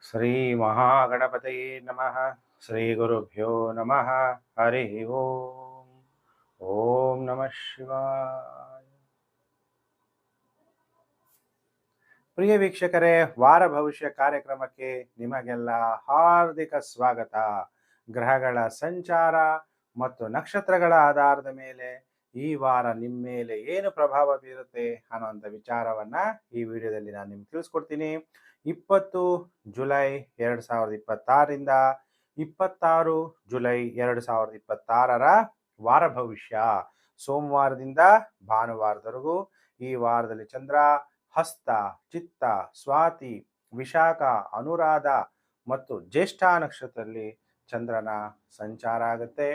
ಶ್ರೀ ಮಹಾಗಣಪತಯೇ ನಮಃ. ಶ್ರೀ ಗುರುಭ್ಯೋ ನಮಃ. ಹರಿ ಓಂ. ಓಂ ನಮಃ ಶಿವಾಯ. ಪ್ರಿಯ ವೀಕ್ಷಕರೇ, ವಾರ ಭವಿಷ್ಯ ಕಾರ್ಯಕ್ರಮಕ್ಕೆ ನಿಮಗೆಲ್ಲ ಹಾರ್ದಿಕ ಸ್ವಾಗತ. ಗ್ರಹಗಳ ಸಂಚಾರ ಮತ್ತು ನಕ್ಷತ್ರಗಳ ಆಧಾರದ ಮೇಲೆ ಈ ವಾರ ನಿಮ್ಮ ಮೇಲೆ ಏನು ಪ್ರಭಾವ ಬೀರುತ್ತೆ ಅನ್ನೋಂಥ ವಿಚಾರವನ್ನ ಈ ವಿಡಿಯೋದಲ್ಲಿ ನಾನು ನಿಮ್ಗೆ ತಿಳಿಸ್ಕೊಡ್ತೀನಿ. 20 ಜುಲೈ 2026ರಿಂದ 26 ಜುಲೈ 2026ರ ವಾರ ಭವಿಷ್ಯ, ಸೋಮವಾರದಿಂದ ಭಾನುವಾರದವರೆಗೂ. ಈ ವಾರದಲ್ಲಿ ಚಂದ್ರ ಹಸ್ತ, ಚಿತ್ತ, ಸ್ವಾತಿ, ವಿಶಾಖ, ಅನುರಾಧ ಮತ್ತು ಜ್ಯೇಷ್ಠ ನಕ್ಷತ್ರದಲ್ಲಿ ಚಂದ್ರನ ಸಂಚಾರ ಆಗುತ್ತೆ.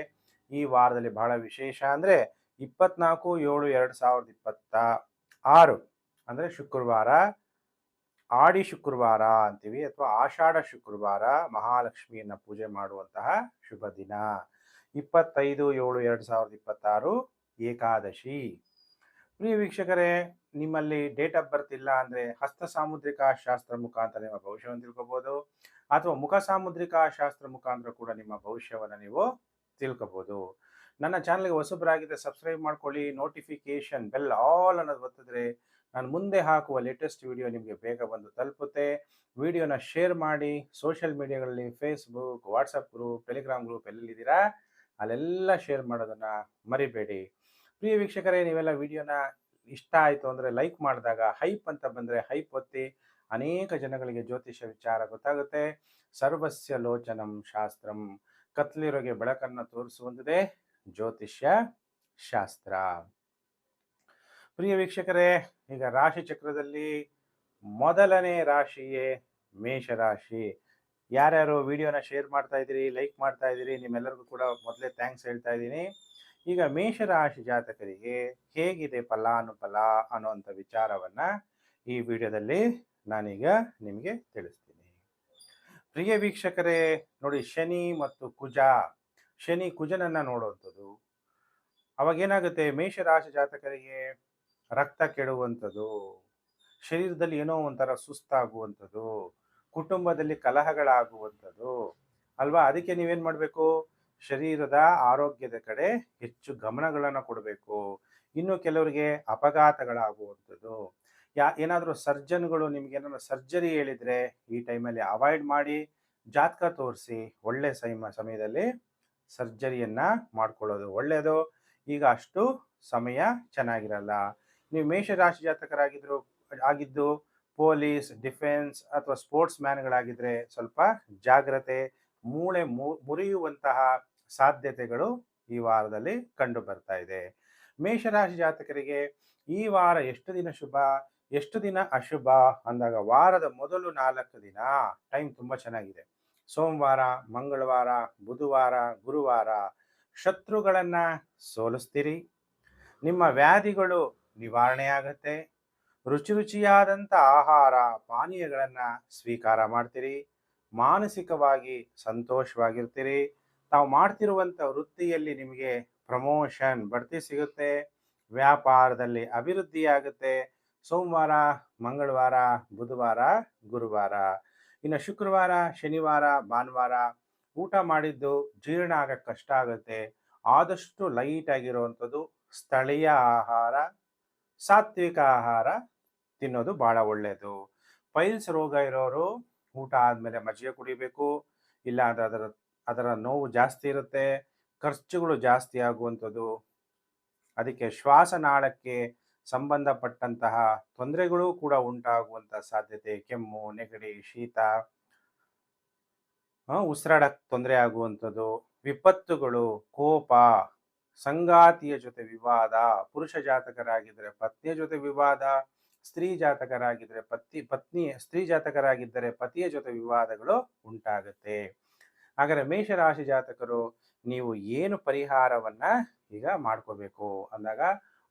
ಈ ವಾರದಲ್ಲಿ ಬಹಳ ವಿಶೇಷ ಅಂದರೆ 24/7/2026 ಅಂದರೆ ಶುಕ್ರವಾರ, ಆಡಿ ಶುಕ್ರವಾರ ಅಂತೀವಿ ಅಥವಾ ಆಷಾಢ ಶುಕ್ರವಾರ, ಮಹಾಲಕ್ಷ್ಮಿಯನ್ನ ಪೂಜೆ ಮಾಡುವಂತಹ ಶುಭ ದಿನ. 25/7/2026 ಏಕಾದಶಿ. ಪ್ರಿಯ ವೀಕ್ಷಕರೇ, ನಿಮ್ಮಲ್ಲಿ ಡೇಟ್ ಆಫ್ ಬರ್ತ್ ಇಲ್ಲ ಅಂದರೆ ಹಸ್ತ ಸಾಮುದ್ರಿಕ ಶಾಸ್ತ್ರ ಮುಖಾಂತರ ನಿಮ್ಮ ಭವಿಷ್ಯವನ್ನು ತಿಳ್ಕೊಬೋದು, ಅಥವಾ ಮುಖ ಸಾಮುದ್ರಿಕ ಶಾಸ್ತ್ರ ಮುಖಾಂತರ ಕೂಡ ನಿಮ್ಮ ಭವಿಷ್ಯವನ್ನು ನೀವು ತಿಳ್ಕೊಬೋದು. ನನ್ನ ಚಾನಲ್ಗೆ ಹೊಸಬರಾಗಿದ್ದರೆ ಸಬ್ಸ್ಕ್ರೈಬ್ ಮಾಡ್ಕೊಳ್ಳಿ, ನೋಟಿಫಿಕೇಶನ್ ಬೆಲ್ ಆಲ್ ಅನ್ನೋದು ಒತ್ತಿದ್ರೆ ನಾನು ಮುಂದೆ ಹಾಕುವ ಲೇಟೆಸ್ಟ್ ವಿಡಿಯೋ ನಿಮಗೆ ಬೇಗ ಬಂದು ತಲುಪುತ್ತೆ. ವಿಡಿಯೋನ ಶೇರ್ ಮಾಡಿ. ಸೋಷಿಯಲ್ ಮೀಡಿಯಾಗಳಲ್ಲಿ Facebook, WhatsApp group, Telegram group ಎಲ್ಲೆಲ್ಲಿದ್ದೀರಾ ಅಲ್ಲೆಲ್ಲ ಶೇರ್ ಮಾಡೋದನ್ನು ಮರಿಬೇಡಿ. ಪ್ರಿಯ ವೀಕ್ಷಕರೇ, ನೀವೆಲ್ಲ ವಿಡಿಯೋನ ಇಷ್ಟ ಆಯಿತು ಅಂದರೆ ಲೈಕ್ ಮಾಡಿದಾಗ ಹೈಪ್ ಅಂತ ಬಂದರೆ ಹೈಪ್ ಒತ್ತಿ. ಅನೇಕ ಜನಗಳಿಗೆ ಜ್ಯೋತಿಷ್ಯ ವಿಚಾರ ಗೊತ್ತಾಗುತ್ತೆ. ಸರ್ವಸ್ಯ ಲೋಚನಂ ಶಾಸ್ತ್ರಂ, ಕತ್ಲಿರೋಗೆ ಬೆಳಕನ್ನು ತೋರಿಸುವಂಥದ್ದೇ ಜ್ಯೋತಿಷ್ಯ ಶಾಸ್ತ್ರ. ಪ್ರಿಯ ವೀಕ್ಷಕರೇ, ಈಗ ರಾಶಿ ಚಕ್ರದಲ್ಲಿ ಮೊದಲನೇ ರಾಶಿಯೇ ಮೇಷರಾಶಿ. ಯಾರ್ಯಾರು ವಿಡಿಯೋನ ಶೇರ್ ಮಾಡ್ತಾ ಇದ್ದೀರಿ, ಲೈಕ್ ಮಾಡ್ತಾ ಇದ್ದೀರಿ, ನಿಮ್ಮೆಲ್ಲರಿಗೂ ಕೂಡ ಮೊದಲೇ ಥ್ಯಾಂಕ್ಸ್ ಹೇಳ್ತಾ ಇದ್ದೀನಿ. ಈಗ ಮೇಷರಾಶಿ ಜಾತಕರಿಗೆ ಹೇಗಿದೆ ಫಲಾನುಫಲ ಅನ್ನುವಂಥ ವಿಚಾರವನ್ನ ಈ ವಿಡಿಯೋದಲ್ಲಿ ನಾನೀಗ ನಿಮಗೆ ತಿಳಿಸ್ತೀನಿ. ಪ್ರಿಯ ವೀಕ್ಷಕರೇ, ನೋಡಿ, ಶನಿ ಮತ್ತು ಕುಜ, ಶನಿ ಕುಜನನ್ನ ನೋಡುವಂಥದ್ದು. ಅವಾಗೇನಾಗುತ್ತೆ, ಮೇಷರಾಶಿ ಜಾತಕರಿಗೆ ರಕ್ತ ಕೆಡುವಂಥದ್ದು, ಶರೀರದಲ್ಲಿ ಏನೋ ಒಂಥರ ಸುಸ್ತಾಗುವಂಥದ್ದು, ಕುಟುಂಬದಲ್ಲಿ ಕಲಹಗಳಾಗುವಂಥದ್ದು ಅಲ್ವಾ. ಅದಕ್ಕೆ ನೀವೇನು ಮಾಡಬೇಕು, ಶರೀರದ ಆರೋಗ್ಯದ ಕಡೆ ಹೆಚ್ಚು ಗಮನಗಳನ್ನು ಕೊಡಬೇಕು. ಇನ್ನು ಕೆಲವರಿಗೆ ಅಪಘಾತಗಳಾಗುವಂಥದ್ದು, ಏನಾದರೂ ಸರ್ಜನ್ಗಳು ನಿಮ್ಗೆ ಏನಾದರೂ ಸರ್ಜರಿ ಹೇಳಿದರೆ ಈ ಟೈಮಲ್ಲಿ ಅವಾಯ್ಡ್ ಮಾಡಿ, ಜಾತಕ ತೋರಿಸಿ ಒಳ್ಳೆ ಸಮಯದಲ್ಲಿ ಸರ್ಜರಿಯನ್ನು ಮಾಡ್ಕೊಳ್ಳೋದು ಒಳ್ಳೆಯದು. ಈಗ ಅಷ್ಟು ಸಮಯ ಚೆನ್ನಾಗಿರಲ್ಲ. ನೀವು ಮೇಷರಾಶಿ ಆಗಿದ್ದು ಪೊಲೀಸ್, ಡಿಫೆನ್ಸ್ ಅಥವಾ ಸ್ಪೋರ್ಟ್ಸ್ ಮ್ಯಾನ್ಗಳಾಗಿದ್ದರೆ ಸ್ವಲ್ಪ ಜಾಗ್ರತೆ, ಮೂಳೆ ಮುರಿಯುವಂತಹ ಸಾಧ್ಯತೆಗಳು ಈ ವಾರದಲ್ಲಿ ಕಂಡು ಬರ್ತಾ ಇದೆ. ಮೇಷರಾಶಿ ಜಾತಕರಿಗೆ ಈ ವಾರ ಎಷ್ಟು ದಿನ ಶುಭ, ಎಷ್ಟು ದಿನ ಅಶುಭ ಅಂದಾಗ, ವಾರದ ಮೊದಲು 4 ದಿನ ಟೈಮ್ ತುಂಬ ಚೆನ್ನಾಗಿದೆ. ಸೋಮವಾರ, ಮಂಗಳವಾರ, ಬುಧವಾರ, ಗುರುವಾರ ಶತ್ರುಗಳನ್ನ ಸೋಲಿಸ್ತೀರಿ. ನಿಮ್ಮ ವ್ಯಾಧಿಗಳು ನಿವಾರಣೆ ಆಗತ್ತೆ. ರುಚಿಯಾದಂಥ ಆಹಾರ ಪಾನೀಯಗಳನ್ನು ಸ್ವೀಕಾರ ಮಾಡ್ತೀರಿ. ಮಾನಸಿಕವಾಗಿ ಸಂತೋಷವಾಗಿರ್ತೀರಿ. ತಾವು ಮಾಡ್ತಿರುವಂಥ ವೃತ್ತಿಯಲ್ಲಿ ನಿಮಗೆ ಪ್ರಮೋಷನ್, ಬಡ್ತಿ ಸಿಗುತ್ತೆ. ವ್ಯಾಪಾರದಲ್ಲಿ ಅಭಿವೃದ್ಧಿ ಆಗುತ್ತೆ. ಸೋಮವಾರ, ಮಂಗಳವಾರ, ಬುಧವಾರ, ಗುರುವಾರ. ಇನ್ನು ಶುಕ್ರವಾರ, ಶನಿವಾರ, ಭಾನುವಾರ ಊಟ ಮಾಡಿದ್ದು ಜೀರ್ಣ ಆಗಕ್ಕೆ ಕಷ್ಟ ಆಗುತ್ತೆ. ಆದಷ್ಟು ಲೈಟ್ ಆಗಿರುವಂಥದ್ದು ಸ್ಥಳೀಯ ಆಹಾರ, ಸಾತ್ವಿಕ ಆಹಾರ ತಿನ್ನೋದು ಬಹಳ ಒಳ್ಳೆಯದು. ಪೈಲ್ಸ್ ರೋಗ ಇರೋರು ಊಟ ಆದಮೇಲೆ ಮಜ್ಜಿಗೆ ಕುಡಿಬೇಕು. ಇಲ್ಲ ಅಂದರೆ ಅದರ ನೋವು ಜಾಸ್ತಿ ಇರುತ್ತೆ, ಖರ್ಚುಗಳು ಜಾಸ್ತಿ ಆಗುವಂಥದ್ದು. ಅದಕ್ಕೆ ಶ್ವಾಸನಾಳಕ್ಕೆ ಸಂಬಂಧಪಟ್ಟಂತಹ ತೊಂದರೆಗಳು ಕೂಡ ಉಂಟಾಗುವಂಥ ಸಾಧ್ಯತೆ. ಕೆಮ್ಮು, ನೆಗಡಿ, ಶೀತ, ಉಸಿರಾಡಕ್ಕೆ ತೊಂದರೆ ಆಗುವಂಥದ್ದು, ವಿಪತ್ತುಗಳು, ಕೋಪ, ಸಂಗಾತಿಯ ಜೊತೆ ವಿವಾದ, ಪುರುಷ ಜಾತಕರಾಗಿದ್ದರೆ ಪತ್ನಿಯ ಜೊತೆ ವಿವಾದ, ಸ್ತ್ರೀ ಜಾತಕರಾಗಿದ್ದರೆ ಪತಿಯ ಜೊತೆ ವಿವಾದಗಳು ಉಂಟಾಗುತ್ತೆ. ಹಾಗಾದರೆ ಮೇಷರಾಶಿ ಜಾತಕರು ನೀವು ಏನು ಪರಿಹಾರವನ್ನ ಈಗ ಮಾಡ್ಕೋಬೇಕು ಅಂದಾಗ,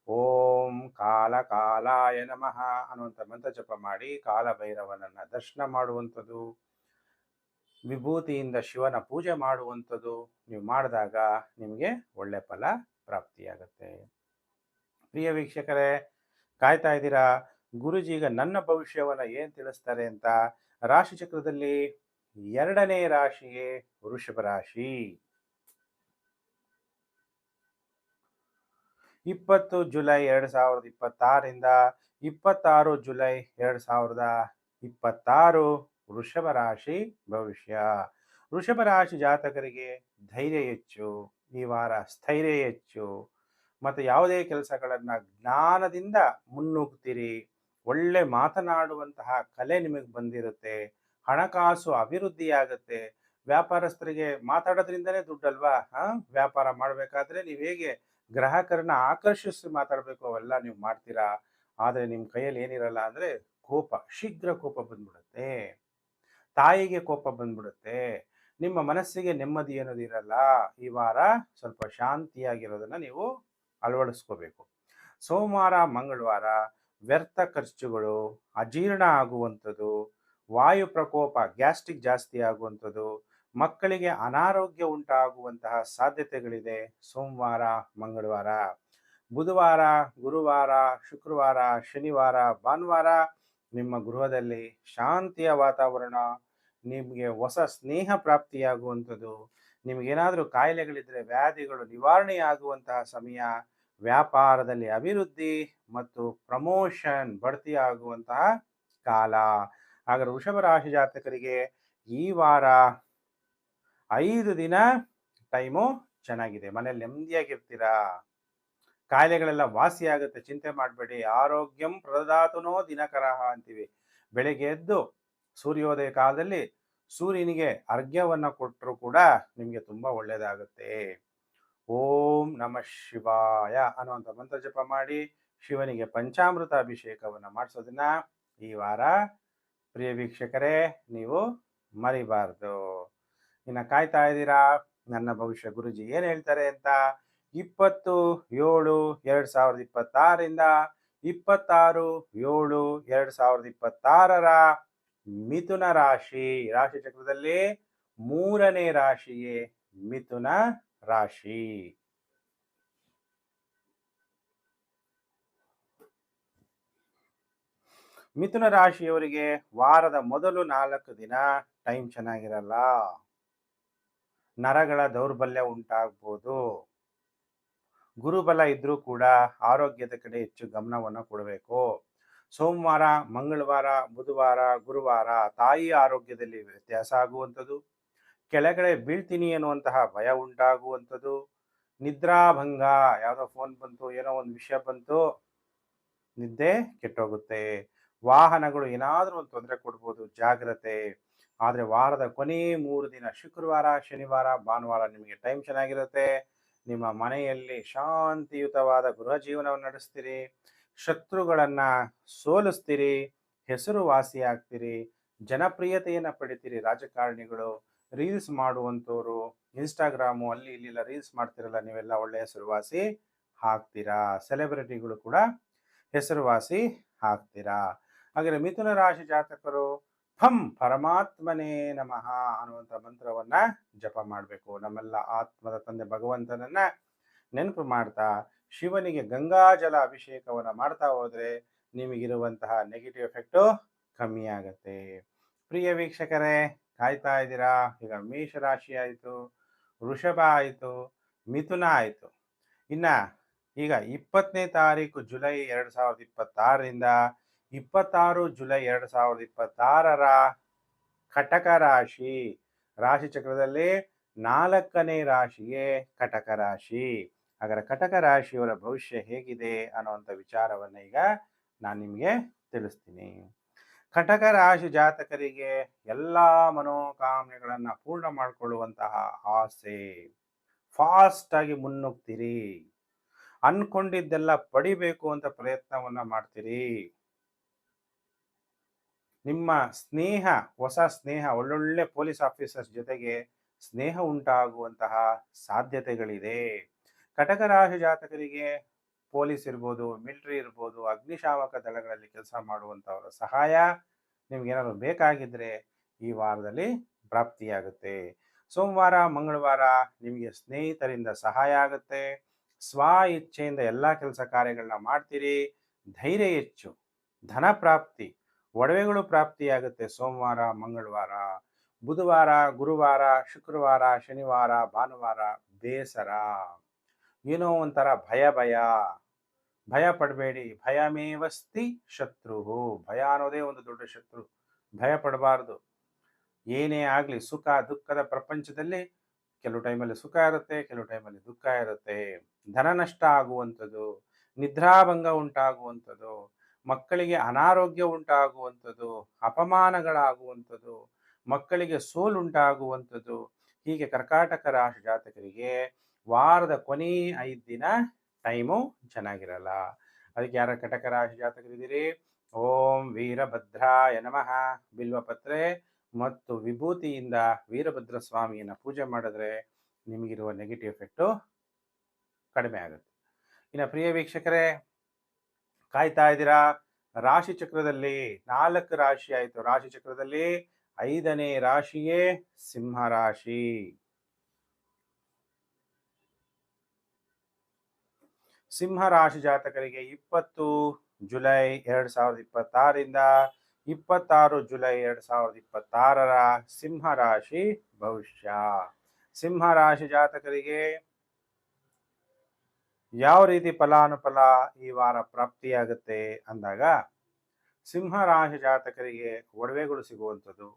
ಓಂ ಕಾಲ ಕಾಲಾಯ ನಮಃ ಅನ್ನುವಂಥ ಮಂತ್ರ ಜಪ ಮಾಡಿ ಕಾಲಭೈರವನನ್ನ ದರ್ಶನ ಮಾಡುವಂಥದ್ದು, ವಿಭೂತಿಯಿಂದ ಶಿವನ ಪೂಜೆ ಮಾಡುವಂಥದ್ದು ನೀವು ಮಾಡಿದಾಗ ನಿಮಗೆ ಒಳ್ಳೆ ಫಲ ಪ್ರಾಪ್ತಿಯಾಗುತ್ತೆ. ಪ್ರಿಯ ವೀಕ್ಷಕರೇ, ಕಾಯ್ತಾ ಇದ್ದೀರಾ ಗುರುಜಿ ಈಗ ನನ್ನ ಭವಿಷ್ಯವನ್ನು ಏನು ತಿಳಿಸ್ತಾರೆ ಅಂತ. ರಾಶಿ ಚಕ್ರದಲ್ಲಿ ಎರಡನೇ ರಾಶಿಯೇ ವೃಷಭ ರಾಶಿ. 20 ಜುಲೈ 2026ರಿಂದ 26 ಜುಲೈ 2026 ವೃಷಭ ರಾಶಿ ಭವಿಷ್ಯ. ವೃಷಭ ರಾಶಿ ಜಾತಕರಿಗೆ ಧೈರ್ಯ ಹೆಚ್ಚು, ಈ ವಾರ ಸ್ಥೈರ್ಯ ಹೆಚ್ಚು, ಮತ್ತು ಯಾವುದೇ ಕೆಲಸಗಳನ್ನು ಜ್ಞಾನದಿಂದ ಮುನ್ನುಗ್ತೀರಿ. ಒಳ್ಳೆ ಮಾತನಾಡುವಂತಹ ಕಲೆ ನಿಮಗೆ ಬಂದಿರುತ್ತೆ. ಹಣಕಾಸು ಅಭಿವೃದ್ಧಿಯಾಗುತ್ತೆ. ವ್ಯಾಪಾರಸ್ಥರಿಗೆ ಮಾತಾಡೋದ್ರಿಂದಲೇ ದುಡ್ಡಲ್ವಾ? ವ್ಯಾಪಾರ ಮಾಡಬೇಕಾದ್ರೆ ನೀವು ಹೇಗೆ ಗ್ರಾಹಕರನ್ನ ಆಕರ್ಷಿಸಿ ಮಾತಾಡಬೇಕು ಅವೆಲ್ಲ ನೀವು ಮಾಡ್ತೀರಾ. ಆದರೆ ನಿಮ್ಮ ಕೈಯಲ್ಲಿ ಏನಿರಲ್ಲ ಅಂದರೆ ಕೋಪ, ಶೀಘ್ರ ಕೋಪ ಬಂದ್ಬಿಡುತ್ತೆ. ತಾಯಿಗೆ ಕೋಪ ಬಂದ್ಬಿಡುತ್ತೆ. ನಿಮ್ಮ ಮನಸ್ಸಿಗೆ ನೆಮ್ಮದಿ ಅನ್ನೋದು ಇರಲ್ಲ. ಈ ವಾರ ಸ್ವಲ್ಪ ಶಾಂತಿಯಾಗಿರೋದನ್ನ ನೀವು ಅಳವಡಿಸ್ಕೋಬೇಕು. ಸೋಮವಾರ ಮಂಗಳವಾರ ವ್ಯರ್ಥ ಖರ್ಚುಗಳು, ಅಜೀರ್ಣ ಆಗುವಂಥದ್ದು, ವಾಯು ಪ್ರಕೋಪ ಗ್ಯಾಸ್ಟ್ರಿಕ್ ಜಾಸ್ತಿ ಆಗುವಂಥದ್ದು, ಮಕ್ಕಳಿಗೆ ಅನಾರೋಗ್ಯ ಉಂಟಾಗುವಂತಹ ಸಾಧ್ಯತೆಗಳಿದೆ ಸೋಮವಾರ ಮಂಗಳವಾರ. ಬುಧವಾರ ಗುರುವಾರ ಶುಕ್ರವಾರ ಶನಿವಾರ ಭಾನುವಾರ ನಿಮ್ಮ ಗೃಹದಲ್ಲಿ ಶಾಂತಿಯ ವಾತಾವರಣ, ನಿಮಗೆ ಹೊಸ ಸ್ನೇಹ ಪ್ರಾಪ್ತಿಯಾಗುವಂಥದ್ದು, ನಿಮಗೇನಾದರೂ ಕಾಯಿಲೆಗಳಿದ್ದರೆ ವ್ಯಾಧಿಗಳು ನಿವಾರಣೆಯಾಗುವಂತಹ ಸಮಯ, ವ್ಯಾಪಾರದಲ್ಲಿ ಅಭಿವೃದ್ಧಿ ಮತ್ತು ಪ್ರಮೋಷನ್ ಬಡ್ತಿ ಆಗುವಂತಹ ಕಾಲ. ಹಾಗಾದ್ರೆ ವೃಷಭ ರಾಶಿ ಜಾತಕರಿಗೆ ಈ ವಾರ 5 ದಿನ ಟೈಮು ಚೆನ್ನಾಗಿದೆ. ಮನೇಲಿ ನೆಮ್ಮದಿಯಾಗಿರ್ತೀರಾ. ಕಾಯಿಲೆಗಳೆಲ್ಲ ವಾಸಿ ಆಗುತ್ತೆ, ಚಿಂತೆ ಮಾಡಬೇಡಿ. ಆರೋಗ್ಯಂ ಪ್ರದಾತುನೋ ದಿನಕರಃ ಅಂತೀವಿ. ಬೆಳಿಗ್ಗೆ ಎದ್ದು ಸೂರ್ಯೋದಯ ಕಾಲದಲ್ಲಿ ಸೂರ್ಯನಿಗೆ ಅರ್ಘ್ಯವನ್ನು ಕೊಟ್ಟರು ಕೂಡ ನಿಮಗೆ ತುಂಬ ಒಳ್ಳೆಯದಾಗುತ್ತೆ. ಓಂ ನಮಃ ಶಿವಾಯ ಅನ್ನುವಂಥ ಮಂತ್ರ ಜಪ ಮಾಡಿ ಶಿವನಿಗೆ ಪಂಚಾಮೃತ ಅಭಿಷೇಕವನ್ನು ಮಾಡಿಸೋದನ್ನ ಈ ವಾರ ಪ್ರಿಯ ವೀಕ್ಷಕರೇ ನೀವು ಮರಿಬಾರ್ದು. ಇನ್ನು ಕಾಯ್ತಾ ಇದ್ದೀರಾ ನನ್ನ ಭವಿಷ್ಯ ಗುರುಜಿ ಏನು ಹೇಳ್ತಾರೆ ಅಂತ. 20/7/2026ರಿಂದ 26/7/2026 ಮಿಥುನ ರಾಶಿ ಚಕ್ರದಲ್ಲಿ 3ನೇ ರಾಶಿಯೇ ಮಿಥುನ ರಾಶಿ. ಮಿಥುನ ರಾಶಿಯವರಿಗೆ ವಾರದ ಮೊದಲು 4 ದಿನ ಟೈಮ್ ಚೆನ್ನಾಗಿರಲ್ಲ. ನರಗಳ ದೌರ್ಬಲ್ಯ ಉಂಟಾಗ್ಬೋದು. ಗುರುಬಲ ಇದ್ರೂ ಕೂಡ ಆರೋಗ್ಯದ ಕಡೆ ಹೆಚ್ಚು ಗಮನವನ್ನು ಕೊಡಬೇಕು. ಸೋಮವಾರ ಮಂಗಳವಾರ ಬುಧವಾರ ಗುರುವಾರ ತಾಯಿ ಆರೋಗ್ಯದಲ್ಲಿ ವ್ಯತ್ಯಾಸ ಆಗುವಂಥದ್ದು, ಕೆಳಗಡೆ ಬೀಳ್ತೀನಿ ಅನ್ನುವಂತಹ ಭಯ ಉಂಟಾಗುವಂಥದ್ದು, ನಿದ್ರಾಭಂಗ, ಯಾವುದೋ ಫೋನ್ ಬಂತು, ಏನೋ ಒಂದು ವಿಷಯ ಬಂತು, ನಿದ್ದೆ ಕೆಟ್ಟೋಗುತ್ತೆ. ವಾಹನಗಳು ಏನಾದರೂ ಒಂದು ತೊಂದರೆ ಕೊಡ್ಬೋದು, ಜಾಗ್ರತೆ. ಆದರೆ ವಾರದ ಕೊನೆ 3 ದಿನ ಶುಕ್ರವಾರ ಶನಿವಾರ ಭಾನುವಾರ ನಿಮಗೆ ಟೈಮ್ ಚೆನ್ನಾಗಿರುತ್ತೆ. ನಿಮ್ಮ ಮನೆಯಲ್ಲಿ ಶಾಂತಿಯುತವಾದ ಗೃಹ ಜೀವನವನ್ನು ನಡೆಸ್ತೀರಿ. ಶತ್ರುಗಳನ್ನು ಸೋಲಿಸ್ತೀರಿ, ಹೆಸರುವಾಸಿ ಆಗ್ತೀರಿ, ಜನಪ್ರಿಯತೆಯನ್ನು ಪಡಿತೀರಿ. ರಾಜಕಾರಣಿಗಳು, ರೀಲ್ಸ್ ಮಾಡುವಂಥವ್ರು, ಇನ್ಸ್ಟಾಗ್ರಾಮು ಅಲ್ಲಿ ಇಲ್ಲೆಲ್ಲ ರೀಲ್ಸ್ ಮಾಡ್ತಿರಲ್ಲ, ನೀವೆಲ್ಲ ಒಳ್ಳೆಯ ಹೆಸರುವಾಸಿ ಹಾಕ್ತೀರಾ. ಸೆಲೆಬ್ರಿಟಿಗಳು ಕೂಡ ಹೆಸರುವಾಸಿ ಹಾಕ್ತೀರಾ. ಹಾಗೆ ಮಿಥುನ ರಾಶಿ ಜಾತಕರು ಫಂ ಪರಮಾತ್ಮನೇ ನಮಃ ಅನ್ನುವಂಥ ಮಂತ್ರವನ್ನ ಜಪ ಮಾಡಬೇಕು. ನಮ್ಮೆಲ್ಲ ಆತ್ಮದ ತಂದೆ ಭಗವಂತನನ್ನ ನೆನಪು ಮಾಡ್ತಾ ಶಿವನಿಗೆ ಗಂಗಾಜಲ ಅಭಿಷೇಕವನ್ನ ಮಾಡ್ತಾ ಹೋದ್ರೆ ನಿಮಗಿರುವಂತಹ ನೆಗೆಟಿವ್ ಎಫೆಕ್ಟು ಕಮ್ಮಿ ಆಗತ್ತೆ. ಪ್ರಿಯ ವೀಕ್ಷಕರೇ ಕಾಯ್ತಾ ಇದ್ದೀರಾ. ಈಗ ಮೇಷರಾಶಿ ಆಯಿತು, ವೃಷಭ ಆಯಿತು, ಮಿಥುನ ಆಯಿತು. ಈಗ 20ನೇ ತಾರೀಕು ಜುಲೈ 2026ರಿಂದ 26 ಜುಲೈ 2026 ಕಟಕ ರಾಶಿ ಚಕ್ರದಲ್ಲಿ 4ನೇ ರಾಶಿಯೇ ಕಟಕ ರಾಶಿ. ಹಾಗಾದ್ರೆ ಕಟಕ ರಾಶಿಯವರ ಭವಿಷ್ಯ ಹೇಗಿದೆ ಅನ್ನುವಂಥ ವಿಚಾರವನ್ನು ಈಗ ನಾನು ನಿಮಗೆ ತಿಳಿಸ್ತೀನಿ. ಕಟಕ ರಾಶಿ ಜಾತಕರಿಗೆ ಎಲ್ಲ ಮನೋಕಾಮನೆಗಳನ್ನು ಪೂರ್ಣ ಮಾಡಿಕೊಳ್ಳುವಂತಹ ಆಸೆ. ಫಾಸ್ಟ್ ಆಗಿ ಮುನ್ನುಗ್ತೀರಿ. ಅನ್ಕೊಂಡಿದ್ದೆಲ್ಲ ಪಡಿಬೇಕು ಅಂತ ಪ್ರಯತ್ನವನ್ನ ಮಾಡ್ತೀರಿ. ನಿಮ್ಮ ಸ್ನೇಹ, ಹೊಸ ಸ್ನೇಹ, ಒಳ್ಳೊಳ್ಳೆ ಪೊಲೀಸ್ ಆಫೀಸರ್ಸ್ ಜೊತೆಗೆ ಸ್ನೇಹ ಉಂಟಾಗುವಂತಹ ಸಾಧ್ಯತೆಗಳಿದೆ. ಕಟಕ ರಾಶಿ ಜಾತಕರಿಗೆ ಪೊಲೀಸ್ ಇರ್ಬೋದು, ಮಿಲಿಟರಿ ಇರ್ಬೋದು, ಅಗ್ನಿಶಾಮಕ ದಳಗಳಲ್ಲಿ ಕೆಲಸ ಮಾಡುವಂಥವರ ಸಹಾಯ ನಿಮ್ಗೇನಾದ್ರು ಬೇಕಾಗಿದ್ರೆ ಈ ವಾರದಲ್ಲಿ ಪ್ರಾಪ್ತಿಯಾಗುತ್ತೆ. ಸೋಮವಾರ ಮಂಗಳವಾರ ನಿಮಗೆ ಸ್ನೇಹಿತರಿಂದ ಸಹಾಯ ಆಗುತ್ತೆ. ಸ್ವ ಇಚ್ಛೆಯಿಂದ ಎಲ್ಲ ಕೆಲಸ ಕಾರ್ಯಗಳನ್ನ ಮಾಡ್ತೀರಿ. ಧೈರ್ಯ ಹೆಚ್ಚು, ಧನ ಪ್ರಾಪ್ತಿ, ಒಡವೆಗಳು ಪ್ರಾಪ್ತಿಯಾಗುತ್ತೆ ಸೋಮವಾರ ಮಂಗಳವಾರ. ಬುಧವಾರ, ಗುರುವಾರ, ಶುಕ್ರವಾರ, ಶನಿವಾರ, ಭಾನುವಾರ ಬೇಸರ, ಏನೋ ಒಂಥರ ಭಯ ಭಯ. ಭಯ ಪಡಬೇಡಿ. ಭಯಮೇವಸ್ತಿ ಶತ್ರು. ಭಯ ಅನ್ನೋದೇ ಒಂದು ದೊಡ್ಡ ಶತ್ರು. ಭಯ ಪಡಬಾರ್ದು. ಏನೇ ಆಗಲಿ ಸುಖ ದುಃಖದ ಪ್ರಪಂಚದಲ್ಲಿ ಕೆಲವು ಟೈಮಲ್ಲಿ ಸುಖ ಇರುತ್ತೆ, ಕೆಲವು ಟೈಮಲ್ಲಿ ದುಃಖ ಇರುತ್ತೆ. ಧನ ನಷ್ಟ ಆಗುವಂಥದ್ದು, ನಿದ್ರಾಭಂಗ ಉಂಟಾಗುವಂಥದ್ದು, ಮಕ್ಕಳಿಗೆ ಅನಾರೋಗ್ಯ ಉಂಟಾಗುವಂಥದ್ದು, ಅಪಮಾನಗಳಾಗುವಂಥದ್ದು, ಮಕ್ಕಳಿಗೆ ಸೋಲುಂಟಾಗುವಂಥದ್ದು. ಹೀಗೆ ಕರ್ಕಾಟಕ ರಾಶಿ ಜಾತಕರಿಗೆ ವಾರದ ಕೊನೆ 5 ದಿನ ಟೈಮು ಚೆನ್ನಾಗಿರಲ್ಲ. ಅದಕ್ಕೆ ಯಾರ ಕಟಕ ರಾಶಿ ಜಾತಕರಿದ್ದೀರಿ, ಓಂ ವೀರಭದ್ರಾಯ ನಮಃ ಬಿಲ್ವಪತ್ರೆ ಮತ್ತು ವಿಭೂತಿಯಿಂದ ವೀರಭದ್ರ ಸ್ವಾಮಿಯನ್ನು ಪೂಜೆ ಮಾಡಿದ್ರೆ ನಿಮಗಿರುವ ನೆಗೆಟಿವ್ ಎಫೆಕ್ಟು ಕಡಿಮೆ ಆಗುತ್ತೆ. ಇನ್ನು ಪ್ರಿಯ ವೀಕ್ಷಕರೇ, ಕಾಯ್ತಾ ಇದ್ದೀರಾ? ರಾಶಿ ಚಕ್ರದಲ್ಲಿ 4 ರಾಶಿ ಆಯಿತು. ರಾಶಿ ಚಕ್ರದಲ್ಲಿ 5ನೇ ರಾಶಿಯೇ ಸಿಂಹ ರಾಶಿ. ಸಿಂಹ ರಾಶಿ ಜಾತಕರಿಗೆ 20 ಜುಲೈ 2026ರಿಂದ 26 ಜುಲೈ 2026ರ ಸಿಂಹ ರಾಶಿ ಭವಿಷ್ಯ. ಸಿಂಹ ರಾಶಿ ಜಾತಕರಿಗೆ ಯಾವ ರೀತಿ ಫಲಾನುಫಲ ಈ ವಾರ ಪ್ರಾಪ್ತಿಯಾಗುತ್ತೆ ಅಂದಾಗ, ಸಿಂಹ ರಾಶಿ ಜಾತಕರಿಗೆ ಒಡವೆಗಳು ಸಿಗುವಂಥದ್ದು,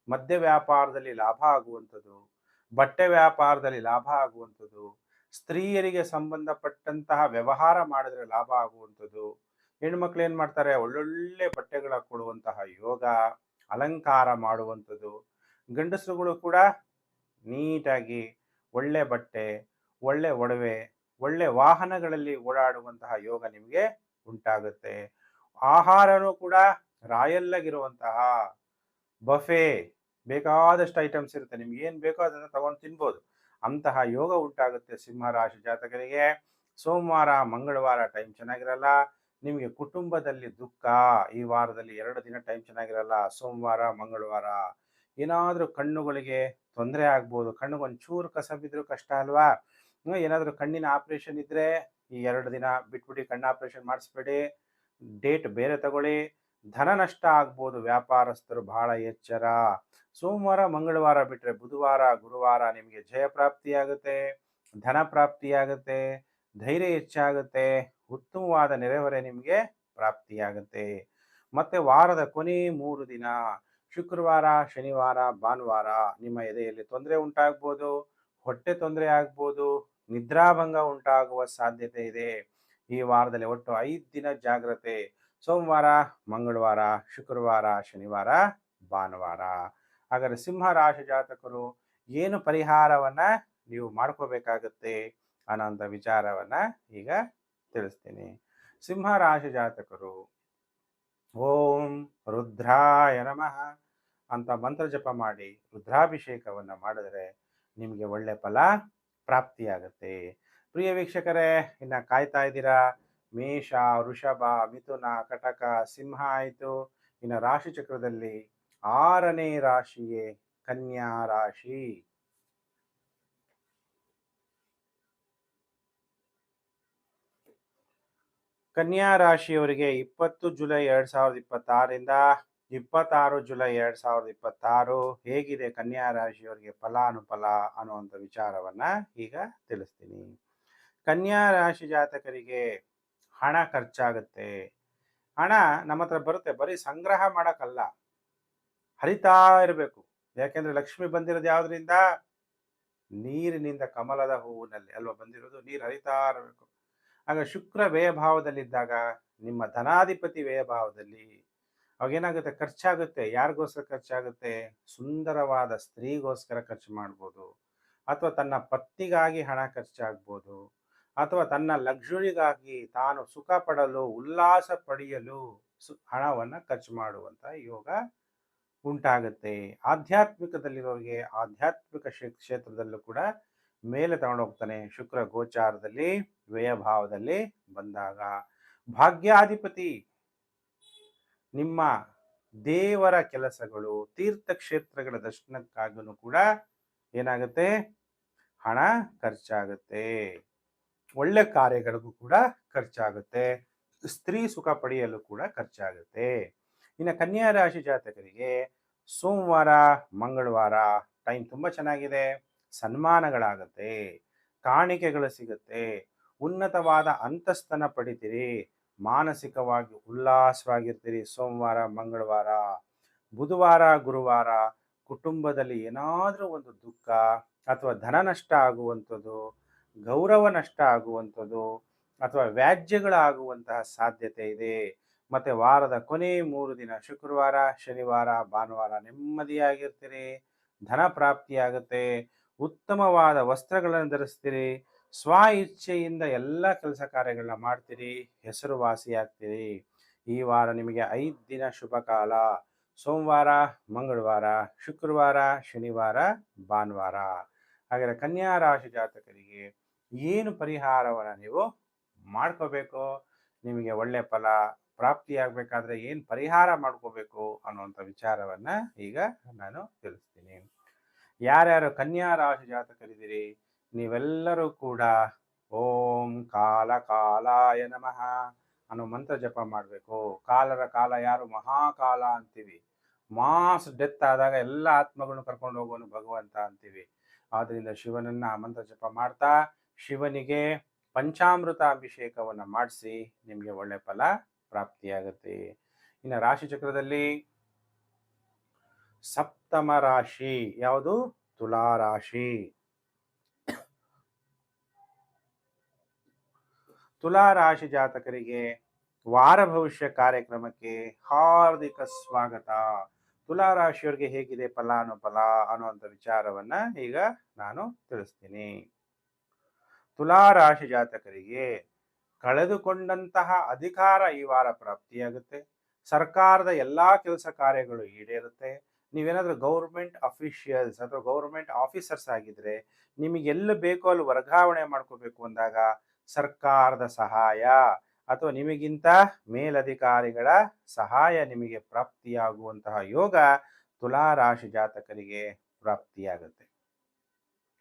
ಮದ್ಯ ವ್ಯಾಪಾರದಲ್ಲಿ ಲಾಭ ಆಗುವಂಥದ್ದು, ಬಟ್ಟೆ ವ್ಯಾಪಾರದಲ್ಲಿ ಲಾಭ ಆಗುವಂಥದ್ದು, ಸ್ತ್ರೀಯರಿಗೆ ಸಂಬಂಧಪಟ್ಟಂತಹ ವ್ಯವಹಾರ ಮಾಡಿದ್ರೆ ಲಾಭ ಆಗುವಂಥದ್ದು, ಹೆಣ್ಮಕ್ಳು ಏನು ಮಾಡ್ತಾರೆ, ಒಳ್ಳೊಳ್ಳೆ ಬಟ್ಟೆಗಳ ಕೊಡುವಂತಹ ಯೋಗ, ಅಲಂಕಾರ ಮಾಡುವಂಥದ್ದು, ಗಂಡಸರುಗಳು ಕೂಡ ನೀಟಾಗಿ ಒಳ್ಳೆ ಬಟ್ಟೆ, ಒಳ್ಳೆ ಒಡವೆ, ಒಳ್ಳೆ ವಾಹನಗಳಲ್ಲಿ ಓಡಾಡುವಂತಹ ಯೋಗ ನಿಮಗೆ ಉಂಟಾಗುತ್ತೆ. ಆಹಾರನೂ ಕೂಡ ರಾಯಲ್ಲಾಗಿರುವಂತಹ ಬಫೆ, ಬೇಕಾದಷ್ಟು ಐಟಮ್ಸ್ ಇರುತ್ತೆ, ನಿಮ್ಗೆ ಏನು ಬೇಕೋ ಅದನ್ನು ತಗೊಂಡು ತಿನ್ಬೋದು. ಅಂತಹ ಯೋಗ ಉಂಟಾಗುತ್ತೆ ಸಿಂಹ ರಾಶಿ ಜಾತಕರಿಗೆ. ಸೋಮವಾರ ಮಂಗಳವಾರ ಟೈಮ್ ಚೆನ್ನಾಗಿರಲ್ಲ. ನಿಮಗೆ ಕುಟುಂಬದಲ್ಲಿ ದುಃಖ. ಈ ವಾರದಲ್ಲಿ 2 ದಿನ ಟೈಮ್ ಚೆನ್ನಾಗಿರಲ್ಲ. ಸೋಮವಾರ ಮಂಗಳವಾರ ಏನಾದರೂ ಕಣ್ಣುಗಳಿಗೆ ತೊಂದರೆ ಆಗ್ಬೋದು. ಕಣ್ಣಿಗೆ ಒಂಚೂರು ಕಸ ಬಿದ್ದರೂ ಕಷ್ಟ ಅಲ್ವಾ? ಏನಾದರೂ ಕಣ್ಣಿನ ಆಪರೇಷನ್ ಇದ್ದರೆ ಈ 2 ದಿನ ಬಿಟ್ಬಿಟ್ಟು ಕಣ್ಣು ಆಪರೇಷನ್ ಮಾಡಿಸ್ಬೇಡಿ, ಡೇಟ್ ಬೇರೆ ತಗೊಳ್ಳಿ. ಧನ ನಷ್ಟ ಆಗ್ಬೋದು. ವ್ಯಾಪಾರಸ್ಥರು ಬಹಳ ಎಚ್ಚರ. ಸೋಮವಾರ ಮಂಗಳವಾರ ಬಿಟ್ಟರೆ ಬುಧವಾರ ಗುರುವಾರ ನಿಮಗೆ ಜಯ ಪ್ರಾಪ್ತಿಯಾಗುತ್ತೆ, ಧನ ಪ್ರಾಪ್ತಿಯಾಗುತ್ತೆ, ಧೈರ್ಯ ಹೆಚ್ಚಾಗುತ್ತೆ, ಉತ್ತಮವಾದ ನೆರೆಹೊರೆ ನಿಮಗೆ ಪ್ರಾಪ್ತಿಯಾಗುತ್ತೆ. ಮತ್ತೆ ವಾರದ ಕೊನೆ 3 ದಿನ ಶುಕ್ರವಾರ, ಶನಿವಾರ, ಭಾನುವಾರ ನಿಮ್ಮ ಎದೆಯಲ್ಲಿ ತೊಂದರೆ ಉಂಟಾಗ್ಬೋದು, ಹೊಟ್ಟೆ ತೊಂದರೆ ಆಗ್ಬೋದು, ನಿದ್ರಾಭಂಗ ಉಂಟಾಗುವ ಸಾಧ್ಯತೆ ಇದೆ. ಈ ವಾರದಲ್ಲಿ ಒಟ್ಟು 5 ದಿನ ಜಾಗ್ರತೆ. ಸೋಮವಾರ, ಮಂಗಳವಾರ, ಶುಕ್ರವಾರ, ಶನಿವಾರ, ಭಾನುವಾರ. ಹಾಗಾದರೆ ಸಿಂಹ ರಾಶಿ ಜಾತಕರು ಏನು ಪರಿಹಾರವನ್ನ ನೀವು ಮಾಡ್ಕೋಬೇಕಾಗತ್ತೆ ಅನ್ನೋಂಥ ವಿಚಾರವನ್ನ ಈಗ ತಿಳಿಸ್ತೀನಿ. ಸಿಂಹ ರಾಶಿ ಜಾತಕರು ಓಂ ರುದ್ರಾಯ ನಮಃ ಅಂತ ಮಂತ್ರ ಜಪ ಮಾಡಿ ರುದ್ರಾಭಿಷೇಕವನ್ನು ಮಾಡಿದ್ರೆ ನಿಮಗೆ ಒಳ್ಳೆ ಫಲ ಪ್ರಾಪ್ತಿಯಾಗುತ್ತೆ. ಪ್ರಿಯ ವೀಕ್ಷಕರೇ, ಇನ್ನು ಕಾಯ್ತಾ ಇದ್ದೀರಾ? ಮೇಷ, ವೃಷಭ, ಮಿಥುನ, ಕಟಕ, ಸಿಂಹ ಆಯಿತು. ಇನ್ನು ರಾಶಿ ಚಕ್ರದಲ್ಲಿ 6ನೇ ರಾಶಿಯೇ ಕನ್ಯಾ ರಾಶಿ. ಕನ್ಯಾ ರಾಶಿಯವರಿಗೆ 20 ಜುಲೈ 2026ರಿಂದ 26 ಜುಲೈ 2026 ಹೇಗಿದೆ ಕನ್ಯಾ ರಾಶಿಯವರಿಗೆ ಫಲಾನುಫಲ ಅನ್ನುವಂಥ ವಿಚಾರವನ್ನ ಈಗ ತಿಳಿಸ್ತೀನಿ. ಕನ್ಯಾ ರಾಶಿ ಜಾತಕರಿಗೆ ಹಣ ಖರ್ಚಾಗುತ್ತೆ. ಹಣ ನಮ್ಮ ಹತ್ರ ಬರುತ್ತೆ, ಬರೀ ಸಂಗ್ರಹ ಮಾಡೋಕ್ಕಲ್ಲ, ಹರಿತಾ ಇರಬೇಕು. ಯಾಕೆಂದ್ರೆ ಲಕ್ಷ್ಮಿ ಬಂದಿರೋದು ಯಾವುದರಿಂದ? ನೀರಿನಿಂದ, ಕಮಲದ ಹೂವಿನಲ್ಲಿ ಅಲ್ವಾ ಬಂದಿರೋದು. ನೀರು ಹರಿತಾ ಇರಬೇಕು. ಆಗ ಶುಕ್ರ ವ್ಯಯಭಾವದಲ್ಲಿದ್ದಾಗ ನಿಮ್ಮ ಧನಾಧಿಪತಿ ವ್ಯಯಭಾವದಲ್ಲಿ ಅವಾಗೇನಾಗುತ್ತೆ? ಖರ್ಚಾಗುತ್ತೆ. ಯಾರಿಗೋಸ್ಕರ ಖರ್ಚಾಗುತ್ತೆ? ಸುಂದರವಾದ ಸ್ತ್ರೀಗೋಸ್ಕರ ಖರ್ಚು ಮಾಡ್ಬೋದು, ಅಥವಾ ತನ್ನ ಪತ್ನಿಗಾಗಿ ಹಣ ಖರ್ಚಾಗ್ಬೋದು, ಅಥವಾ ತನ್ನ ಲಕ್ಸುರಿಗಾಗಿ ತಾನು ಸುಖ ಪಡಲು, ಉಲ್ಲಾಸ ಪಡೆಯಲು ಹಣವನ್ನು ಖರ್ಚು ಮಾಡುವಂಥ ಯೋಗ ಉಂಟಾಗುತ್ತೆ. ಆಧ್ಯಾತ್ಮಿಕದಲ್ಲಿರೋರಿಗೆ ಆಧ್ಯಾತ್ಮಿಕ ಕ್ಷೇತ್ರದಲ್ಲೂ ಕೂಡ ಮೇಲೆ ತಗೊಂಡೋಗ್ತಾನೆ ಶುಕ್ರ ಗೋಚಾರದಲ್ಲಿ ವ್ಯಯಭಾವದಲ್ಲಿ ಬಂದಾಗ. ಭಾಗ್ಯಾಧಿಪತಿ ನಿಮ್ಮ ದೇವರ ಕೆಲಸಗಳು, ತೀರ್ಥಕ್ಷೇತ್ರಗಳ ದರ್ಶನಕ್ಕಾಗೂ ಕೂಡ ಏನಾಗುತ್ತೆ? ಹಣ ಖರ್ಚಾಗುತ್ತೆ. ಒಳ್ಳೆ ಕಾರ್ಯಗಳಿಗೂ ಕೂಡ ಖರ್ಚಾಗುತ್ತೆ. ಸ್ತ್ರೀ ಸುಖ ಪಡೆಯಲು ಕೂಡ ಖರ್ಚಾಗುತ್ತೆ. ಇನ್ನು ಕನ್ಯಾ ರಾಶಿ ಜಾತಕರಿಗೆ ಸೋಮವಾರ ಮಂಗಳವಾರ ಟೈಮ್ ತುಂಬ ಚೆನ್ನಾಗಿದೆ. ಸನ್ಮಾನಗಳಾಗತ್ತೆ, ಕಾಣಿಕೆಗಳು ಸಿಗುತ್ತೆ, ಉನ್ನತವಾದ ಅಂತಸ್ತನ್ನು ಪಡಿತೀರಿ, ಮಾನಸಿಕವಾಗಿ ಉಲ್ಲಾಸವಾಗಿರ್ತೀರಿ ಸೋಮವಾರ ಮಂಗಳವಾರ. ಬುಧವಾರ ಗುರುವಾರ ಕುಟುಂಬದಲ್ಲಿ ಏನಾದರೂ ಒಂದು ದುಃಖ ಅಥವಾ ಧನ ನಷ್ಟ ಆಗುವಂಥದ್ದು, ಗೌರವ ನಷ್ಟ ಆಗುವಂಥದ್ದು ಅಥವಾ ವ್ಯಾಜ್ಯಗಳಾಗುವಂತಹ ಸಾಧ್ಯತೆ ಇದೆ. ಮತ್ತು ವಾರದ ಕೊನೆ 3 ದಿನ ಶುಕ್ರವಾರ ಶನಿವಾರ ಭಾನುವಾರ ನೆಮ್ಮದಿಯಾಗಿರ್ತೀರಿ, ಧನ ಪ್ರಾಪ್ತಿಯಾಗುತ್ತೆ, ಉತ್ತಮವಾದ ವಸ್ತ್ರಗಳನ್ನು ಧರಿಸ್ತೀರಿ, ಸ್ವ ಇಚ್ಛೆಯಿಂದ ಎಲ್ಲ ಕೆಲಸ ಕಾರ್ಯಗಳನ್ನ ಮಾಡ್ತೀರಿ, ಹೆಸರುವಾಸಿಯಾಗ್ತೀರಿ. ಈ ವಾರ ನಿಮಗೆ 5 ದಿನ ಶುಭ ಕಾಲ. ಸೋಮವಾರ ಮಂಗಳವಾರ ಶುಕ್ರವಾರ ಶನಿವಾರ ಭಾನುವಾರ. ಹಾಗಾದರೆ ಕನ್ಯಾ ರಾಶಿ ಜಾತಕರಿಗೆ ಏನು ಪರಿಹಾರವನ್ನು ನೀವು ಮಾಡ್ಕೋಬೇಕು, ನಿಮಗೆ ಒಳ್ಳೆ ಫಲ ಪ್ರಾಪ್ತಿಯಾಗಬೇಕಾದ್ರೆ ಏನು ಪರಿಹಾರ ಮಾಡ್ಕೋಬೇಕು ಅನ್ನುವಂಥ ವಿಚಾರವನ್ನು ಈಗ ನಾನು ತಿಳಿಸ್ತೀನಿ. ಯಾರ್ಯಾರು ಕನ್ಯಾ ರಾಶಿ ಜಾತಕರಿದ್ದೀರಿ ನೀವೆಲ್ಲರೂ ಕೂಡ ಓಂ ಕಾಲ ಕಾಲಾಯ ನಮಃ ಅನ್ನೋ ಮಂತ್ರ ಜಪ ಮಾಡಬೇಕು. ಕಾಲರ ಕಾಲ ಯಾರು ಮಹಾಕಾಲ ಅಂತೀವಿ, ಮಾಸ್ ಡೆತ್ ಆದಾಗ ಎಲ್ಲ ಆತ್ಮಗಳನ್ನು ಕರ್ಕೊಂಡು ಹೋಗೋನು ಭಗವಂತ ಅಂತೀವಿ. ಆದ್ದರಿಂದ ಶಿವನನ್ನ ಮಂತ್ರ ಜಪ ಮಾಡ್ತಾ ಶಿವನಿಗೆ ಪಂಚಾಮೃತ ಅಭಿಷೇಕವನ್ನು ಮಾಡಿಸಿ ನಿಮಗೆ ಒಳ್ಳೆ ಫಲ ಪ್ರಾಪ್ತಿಯಾಗುತ್ತೆ. ಇನ್ನು ರಾಶಿ ಚಕ್ರದಲ್ಲಿ ಸಪ್ತಮ ರಾಶಿ ಯಾವುದು? ತುಲಾ ರಾಶಿ. ತುಲಾ ರಾಶಿ ಜಾತಕರಿಗೆ ವಾರ ಭವಿಷ್ಯ ಕಾರ್ಯಕ್ರಮಕ್ಕೆ ಹಾರ್ದಿಕ ಸ್ವಾಗತ. ತುಲಾ ರಾಶಿಯವರಿಗೆ ಹೇಗಿದೆ ಫಲಾನುಫಲ ಅನ್ನುವಂಥ ವಿಚಾರವನ್ನ ಈಗ ನಾನು ತಿಳಿಸ್ತೀನಿ. ತುಲಾ ರಾಶಿ ಜಾತಕರಿಗೆ ಕಳೆದುಕೊಂಡಂತಹ ಅಧಿಕಾರ ಈ ವಾರ ಪ್ರಾಪ್ತಿಯಾಗುತ್ತೆ. ಸರ್ಕಾರದ ಎಲ್ಲಾ ಕೆಲಸ ಕಾರ್ಯಗಳು ಈಡೇರುತ್ತೆ. ನೀವೇನಾದ್ರೂ ಗೌರ್ಮೆಂಟ್ ಅಫಿಷಿಯಲ್ಸ್ ಅಥವಾ ಗೌರ್ಮೆಂಟ್ ಆಫೀಸರ್ಸ್ ಆಗಿದ್ರೆ ನಿಮಗೆ ಎಲ್ಲಿ ಬೇಕೋ ಅಲ್ಲಿ ವರ್ಗಾವಣೆ ಮಾಡ್ಕೋಬೇಕು ಅಂದಾಗ ಸರ್ಕಾರದ ಸಹಾಯ ಅಥವಾ ನಿಮಗಿಂತ ಮೇಲಧಿಕಾರಿಗಳ ಸಹಾಯ ನಿಮಗೆ ಪ್ರಾಪ್ತಿಯಾಗುವಂತಹ ಯೋಗ ತುಲಾ ರಾಶಿ ಜಾತಕರಿಗೆ ಪ್ರಾಪ್ತಿಯಾಗುತ್ತೆ.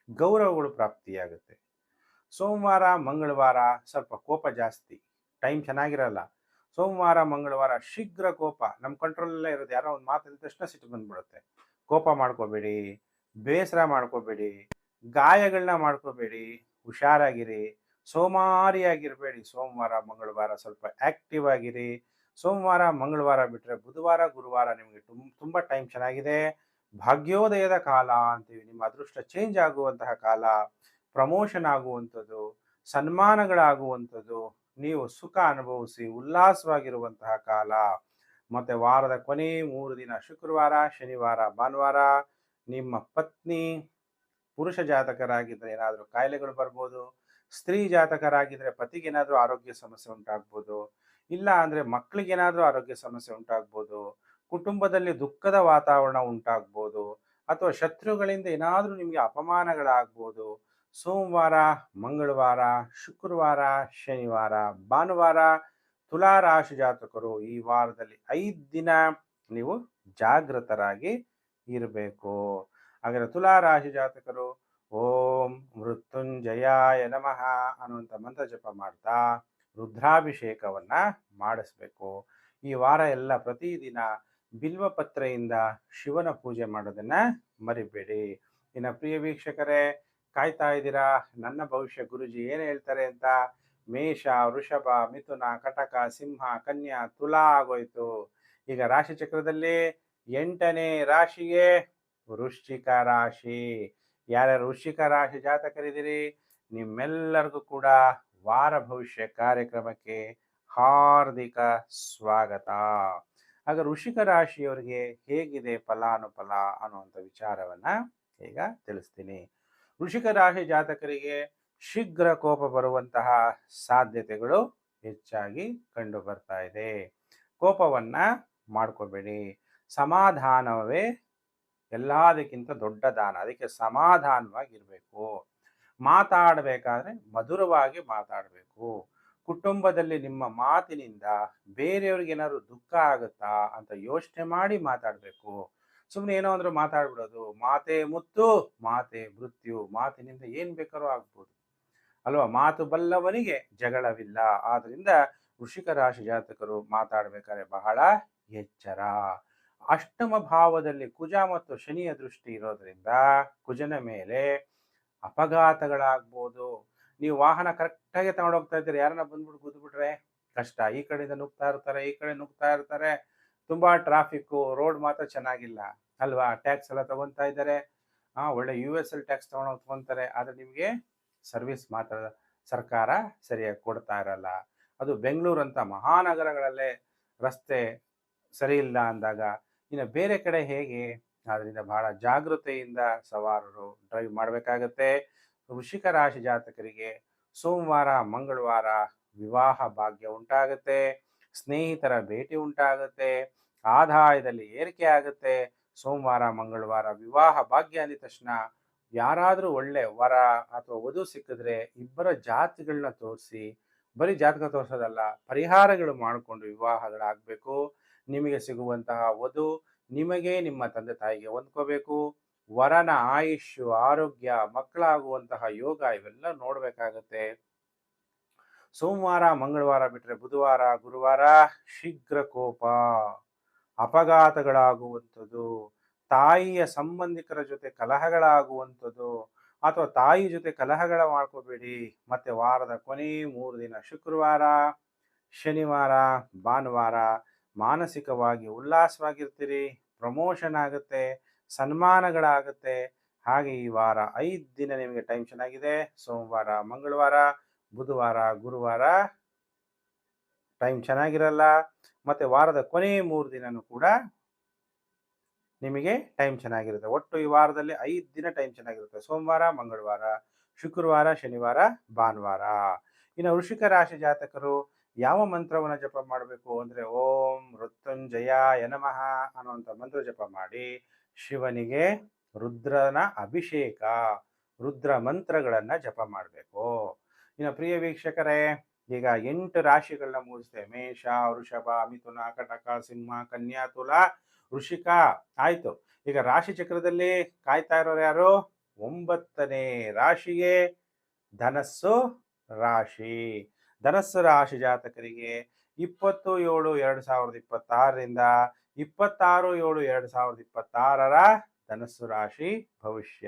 ಗೌರವಗಳು ಪ್ರಾಪ್ತಿಯಾಗುತ್ತೆ. ಸೋಮವಾರ ಮಂಗಳವಾರ ಸ್ವಲ್ಪ ಕೋಪ ಜಾಸ್ತಿ, ಟೈಮ್ ಚೆನ್ನಾಗಿರಲ್ಲ. ಸೋಮವಾರ ಮಂಗಳವಾರ ಶೀಘ್ರ ಕೋಪ ನಮ್ಮ ಕಂಟ್ರೋಲಲ್ಲೇ ಇರೋದು. ಯಾರೋ ಒಂದು ಮಾತಾಡಿದ ತಕ್ಷಣ ಸಿಟ್ಟು ಬಂದ್ಬಿಡುತ್ತೆ. ಕೋಪ ಮಾಡ್ಕೋಬೇಡಿ, ಬೇಸರ ಮಾಡ್ಕೋಬೇಡಿ, ಗಾಯಗಳನ್ನ ಮಾಡ್ಕೋಬೇಡಿ, ಹುಷಾರಾಗಿರಿ, ಸೋಮಾರಿಯಾಗಿರಬೇಡಿ. ಸೋಮವಾರ ಮಂಗಳವಾರ ಸ್ವಲ್ಪ ಆಕ್ಟಿವ್ ಆಗಿರಿ. ಸೋಮವಾರ ಮಂಗಳವಾರ ಬಿಟ್ಟರೆ ಬುಧವಾರ ಗುರುವಾರ ನಿಮಗೆ ತುಂಬ ಟೈಮ್ ಚೆನ್ನಾಗಿದೆ. ಭಾಗ್ಯೋದಯದ ಕಾಲ ಅಂತೀವಿ. ನಿಮ್ಮ ಅದೃಷ್ಟ ಚೇಂಜ್ ಆಗುವಂತಹ ಕಾಲ, ಪ್ರಮೋಷನ್ ಆಗುವಂಥದ್ದು, ಸನ್ಮಾನಗಳಾಗುವಂಥದ್ದು, ನೀವು ಸುಖ ಅನುಭವಿಸಿ ಉಲ್ಲಾಸವಾಗಿರುವಂತಹ ಕಾಲ. ಮತ್ತು ವಾರದ ಕೊನೆ 3 ದಿನ ಶುಕ್ರವಾರ ಶನಿವಾರ ಭಾನುವಾರ ನಿಮ್ಮ ಪತ್ನಿ ಪುರುಷ ಜಾತಕರಾಗಿದ್ದರೆ ಏನಾದರೂ ಕಾಯಿಲೆಗಳು ಬರ್ಬೋದು. ಸ್ತ್ರೀ ಜಾತಕರಾಗಿದ್ದರೆ ಪತಿಗೇನಾದರೂ ಆರೋಗ್ಯ ಸಮಸ್ಯೆ ಉಂಟಾಗ್ಬೋದು. ಇಲ್ಲ ಅಂದರೆ ಮಕ್ಕಳಿಗೇನಾದರೂ ಆರೋಗ್ಯ ಸಮಸ್ಯೆ ಉಂಟಾಗ್ಬೋದು. ಕುಟುಂಬದಲ್ಲಿ ದುಃಖದ ವಾತಾವರಣ ಉಂಟಾಗ್ಬೋದು. ಅಥವಾ ಶತ್ರುಗಳಿಂದ ಏನಾದರೂ ನಿಮಗೆ ಅಪಮಾನಗಳಾಗ್ಬೋದು. ಸೋಮವಾರ ಮಂಗಳವಾರ ಶುಕ್ರವಾರ ಶನಿವಾರ ಭಾನುವಾರ ತುಲಾ ರಾಶಿ ಜಾತಕರು ಈ ವಾರದಲ್ಲಿ 5 ದಿನ ನೀವು ಜಾಗೃತರಾಗಿ ಇರಬೇಕು. ಹಾಗಾದರೆ ತುಲಾ ರಾಶಿ ಜಾತಕರು ಓಂ ಮೃತ್ಯುಂಜಯಾಯ ನಮಃ ಅನ್ನುವಂಥ ಮಂತ್ರ ಜಪ ಮಾಡ್ತಾ ರುದ್ರಾಭಿಷೇಕವನ್ನು ಮಾಡಿಸ್ಬೇಕು. ಈ ವಾರ ಎಲ್ಲ ಪ್ರತಿದಿನ ಬಿಲ್ವಪತ್ರೆಯಿಂದ ಶಿವನ ಪೂಜೆ ಮಾಡೋದನ್ನು ಮರಿಬೇಡಿ. ಇನ್ನು ಪ್ರಿಯ ವೀಕ್ಷಕರೇ, ಕಾಯ್ತಾ ಇದ್ದೀರಾ ನನ್ನ ಭವಿಷ್ಯ ಗುರುಜಿ ಏನು ಹೇಳ್ತಾರೆ ಅಂತ. ಮೇಷ ವೃಷಭ ಮಿಥುನ ಕಟಕ ಸಿಂಹ ಕನ್ಯಾ ತುಲಾ ಆಗೋಯ್ತು. ಈಗ ರಾಶಿ ಚಕ್ರದಲ್ಲಿ 8ನೇ ರಾಶಿಗೆ ವೃಶ್ಚಿಕ ರಾಶಿ. ಯಾರ್ಯಾರು ವೃಶ್ಚಿಕ ರಾಶಿ ಜಾತಕರಿದ್ದೀರಿ ನಿಮ್ಮೆಲ್ಲರಿಗೂ ಕೂಡ ವಾರ ಭವಿಷ್ಯ ಕಾರ್ಯಕ್ರಮಕ್ಕೆ ಹಾರ್ದಿಕ ಸ್ವಾಗತ. ಆಗ ವೃಶ್ಚಿಕ ರಾಶಿಯವರಿಗೆ ಹೇಗಿದೆ ಫಲಾನುಫಲ ಅನ್ನುವಂಥ ವಿಚಾರವನ್ನ ಈಗ ತಿಳಿಸ್ತೀನಿ. ವೃಶ್ಚಿಕ ರಾಶಿ ಜಾತಕರಿಗೆ ಶೀಘ್ರ ಕೋಪ ಬರುವಂತಹ ಸಾಧ್ಯತೆಗಳು ಹೆಚ್ಚಾಗಿ ಕಂಡು ಬರ್ತಾ ಇದೆ. ಕೋಪವನ್ನ ಮಾಡ್ಕೋಬೇಡಿ. ಸಮಾಧಾನವೇ ಎಲ್ಲದಕ್ಕಿಂತ ದೊಡ್ಡ ದಾನ. ಅದಕ್ಕೆ ಸಮಾಧಾನವಾಗಿರ್ಬೇಕು. ಮಾತಾಡಬೇಕಾದ್ರೆ ಮಧುರವಾಗಿ ಮಾತಾಡಬೇಕು. ಕುಟುಂಬದಲ್ಲಿ ನಿಮ್ಮ ಮಾತಿನಿಂದ ಬೇರೆಯವ್ರಿಗೆ ಏನಾದ್ರು ದುಃಖ ಆಗುತ್ತಾ ಅಂತ ಯೋಚನೆ ಮಾಡಿ ಮಾತಾಡಬೇಕು. ಸುಮ್ಮನೆ ಏನೋ ಅಂದ್ರೆ ಮಾತಾಡ್ಬಿಡೋದು. ಮಾತೇ ಮುತ್ತು ಮಾತೇ ಮೃತ್ಯು. ಮಾತಿನಿಂದ ಏನ್ ಬೇಕಾದ್ರೂ ಆಗ್ಬೋದು ಅಲ್ವಾ. ಮಾತು ಬಲ್ಲವನಿಗೆ ಜಗಳವಿಲ್ಲ. ಆದ್ರಿಂದ ವೃಶ್ಚಿಕ ರಾಶಿ ಜಾತಕರು ಮಾತಾಡಬೇಕಾದ್ರೆ ಬಹಳ ಎಚ್ಚರ. ಅಷ್ಟಮ ಭಾವದಲ್ಲಿ ಕುಜ ಮತ್ತು ಶನಿಯ ದೃಷ್ಟಿ ಇರೋದ್ರಿಂದ ಕುಜನ ಮೇಲೆ ಅಪಘಾತಗಳಾಗ್ಬೋದು. ನೀವು ವಾಹನ ಕರೆಕ್ಟಾಗಿ ತಗೊಂಡು ಹೋಗ್ತಾ ಇದ್ದೀರಿ, ಯಾರನ್ನ ಬಂದ್ಬಿಟ್ಟು ಗುದ್ಬಿಟ್ರೆ ಕಷ್ಟ. ಈ ಕಡೆಯಿಂದ ನುಗ್ತಾ ಇರ್ತಾರೆ, ಈ ಕಡೆ ನುಗ್ತಾ ಇರ್ತಾರೆ, ತುಂಬಾ ಟ್ರಾಫಿಕ್ಕು, ರೋಡ್ ಮಾತ್ರ ಚೆನ್ನಾಗಿಲ್ಲ ಅಲ್ವಾ? ಟ್ಯಾಕ್ಸ್ ಎಲ್ಲ ತಗೊಂತಾ ಇದ್ದಾರೆ. ಒಳ್ಳೆ US ಅಲ್ಲಿ ಟ್ಯಾಕ್ಸ್ ತಗೊಂತಾರೆ, ಆದ್ರೆ ನಿಮಗೆ ಸರ್ವಿಸ್ ಮಾತ್ರ ಸರ್ಕಾರ ಸರಿಯಾಗಿ ಕೊಡ್ತಾ ಇರಲ್ಲ. ಅದು ಬೆಂಗಳೂರಂತ ಮಹಾನಗರಗಳಲ್ಲೇ ರಸ್ತೆ ಸರಿ ಇಲ್ಲ ಅಂದಾಗ ಇನ್ನು ಬೇರೆ ಕಡೆ ಹೇಗೆ? ಆದ್ರಿಂದ ಬಹಳ ಜಾಗೃತೆಯಿಂದ ಸವಾರರು ಡ್ರೈವ್ ಮಾಡಬೇಕಾಗತ್ತೆ. ವೃಶ್ಚಿಕ ರಾಶಿ ಜಾತಕರಿಗೆ ಸೋಮವಾರ ಮಂಗಳವಾರ ವಿವಾಹ ಭಾಗ್ಯ ಉಂಟಾಗುತ್ತೆ, ಸ್ನೇಹಿತರ ಭೇಟಿ ಉಂಟಾಗುತ್ತೆ, ಆದಾಯದಲ್ಲಿ ಏರಿಕೆ ಆಗುತ್ತೆ. ಸೋಮವಾರ ಮಂಗಳವಾರ ವಿವಾಹ ಭಾಗ್ಯ ಅಂದಿದ ತಕ್ಷಣ ಯಾರಾದರೂ ಒಳ್ಳೆ ವರ ಅಥವಾ ವಧು ಸಿಕ್ಕಿದ್ರೆ ಇಬ್ಬರ ಜಾತಿಗಳನ್ನ ತೋರಿಸಿ, ಬರೀ ಜಾತಕ ತೋರಿಸೋದಲ್ಲ, ಪರಿಹಾರಗಳು ಮಾಡಿಕೊಂಡು ವಿವಾಹಗಳಾಗಬೇಕು. ನಿಮಗೆ ಸಿಗುವಂತಹ ವಧು ನಿಮಗೆ ನಿಮ್ಮ ತಂದೆ ತಾಯಿಗೆ ಹೊಂದ್ಕೋಬೇಕು. ವರನ ಆಯುಷ್ಯು, ಆರೋಗ್ಯ, ಮಕ್ಕಳಾಗುವಂತಹ ಯೋಗ ಇವೆಲ್ಲ ನೋಡ್ಬೇಕಾಗತ್ತೆ. ಸೋಮವಾರ ಮಂಗಳವಾರ ಬಿಟ್ಟರೆ ಬುಧವಾರ ಗುರುವಾರ ಶೀಘ್ರ ಕೋಪ, ಅಪಘಾತಗಳಾಗುವಂಥದ್ದು, ತಾಯಿಯ ಸಂಬಂಧಿಕರ ಜೊತೆ ಕಲಹಗಳಾಗುವಂಥದ್ದು, ಅಥವಾ ತಾಯಿ ಜೊತೆ ಕಲಹಗಳ ಮಾಡ್ಕೋಬೇಡಿ. ಮತ್ತೆ ವಾರದ ಕೊನೆ 3 ದಿನ ಶುಕ್ರವಾರ ಶನಿವಾರ ಭಾನುವಾರ ಮಾನಸಿಕವಾಗಿ ಉಲ್ಲಾಸವಾಗಿರ್ತೀರಿ, ಪ್ರಮೋಷನ್ ಆಗುತ್ತೆ, ಸನ್ಮಾನಗಳಾಗುತ್ತೆ. ಹಾಗೆ ಈ ವಾರ 5 ದಿನ ನಿಮಗೆ ಟೈಮ್ ಚೆನ್ನಾಗಿದೆ. ಸೋಮವಾರ ಮಂಗಳವಾರ ಬುಧವಾರ ಗುರುವಾರ ಟೈಮ್ ಚೆನ್ನಾಗಿರಲ್ಲ. ಮತ್ತೆ ವಾರದ ಕೊನೆ 3 ದಿನನೂ ಕೂಡ ನಿಮಗೆ ಟೈಮ್ ಚೆನ್ನಾಗಿರುತ್ತೆ. ಒಟ್ಟು ಈ ವಾರದಲ್ಲಿ 5 ದಿನ ಟೈಮ್ ಚೆನ್ನಾಗಿರುತ್ತೆ. ಸೋಮವಾರ ಮಂಗಳವಾರ ಶುಕ್ರವಾರ ಶನಿವಾರ ಭಾನುವಾರ. ಇನ್ನು ವೃಶ್ಚಿಕ ರಾಶಿ ಜಾತಕರು ಯಾವ ಮಂತ್ರವನ್ನು ಜಪ ಮಾಡಬೇಕು ಅಂದ್ರೆ ಓಂ ಮೃತ್ಯುಂಜಯಾಯ ನಮಃ ಅನ್ನುವಂಥ ಮಂತ್ರ ಜಪ ಮಾಡಿ ಶಿವನಿಗೆ ರುದ್ರನ ಅಭಿಷೇಕ, ರುದ್ರ ಮಂತ್ರಗಳನ್ನ ಜಪ ಮಾಡಬೇಕು. ಇನ್ನು ಪ್ರಿಯ ವೀಕ್ಷಕರೇ, ಈಗ 8 ರಾಶಿಗಳನ್ನ ಮುಗಿಸ್ತೇವೆ. ಮೇಷ, ವೃಷಭ, ಮಿಥುನ, ಕಟಕ, ಸಿಂಹ, ಕನ್ಯಾ, ತುಲಾ, ವೃಷಿಕ ಆಯ್ತು. ಈಗ ರಾಶಿ ಚಕ್ರದಲ್ಲಿ ಕಾಯ್ತಾ ಇರೋರು ಯಾರು? 9ನೇ ರಾಶಿಗೆ ಧನಸ್ಸು ರಾಶಿ. ಧನಸ್ಸು ರಾಶಿ ಜಾತಕರಿಗೆ 20/7/2026ರಿಂದ 26/7/2026 ಧನಸ್ಸು ರಾಶಿ ಭವಿಷ್ಯ.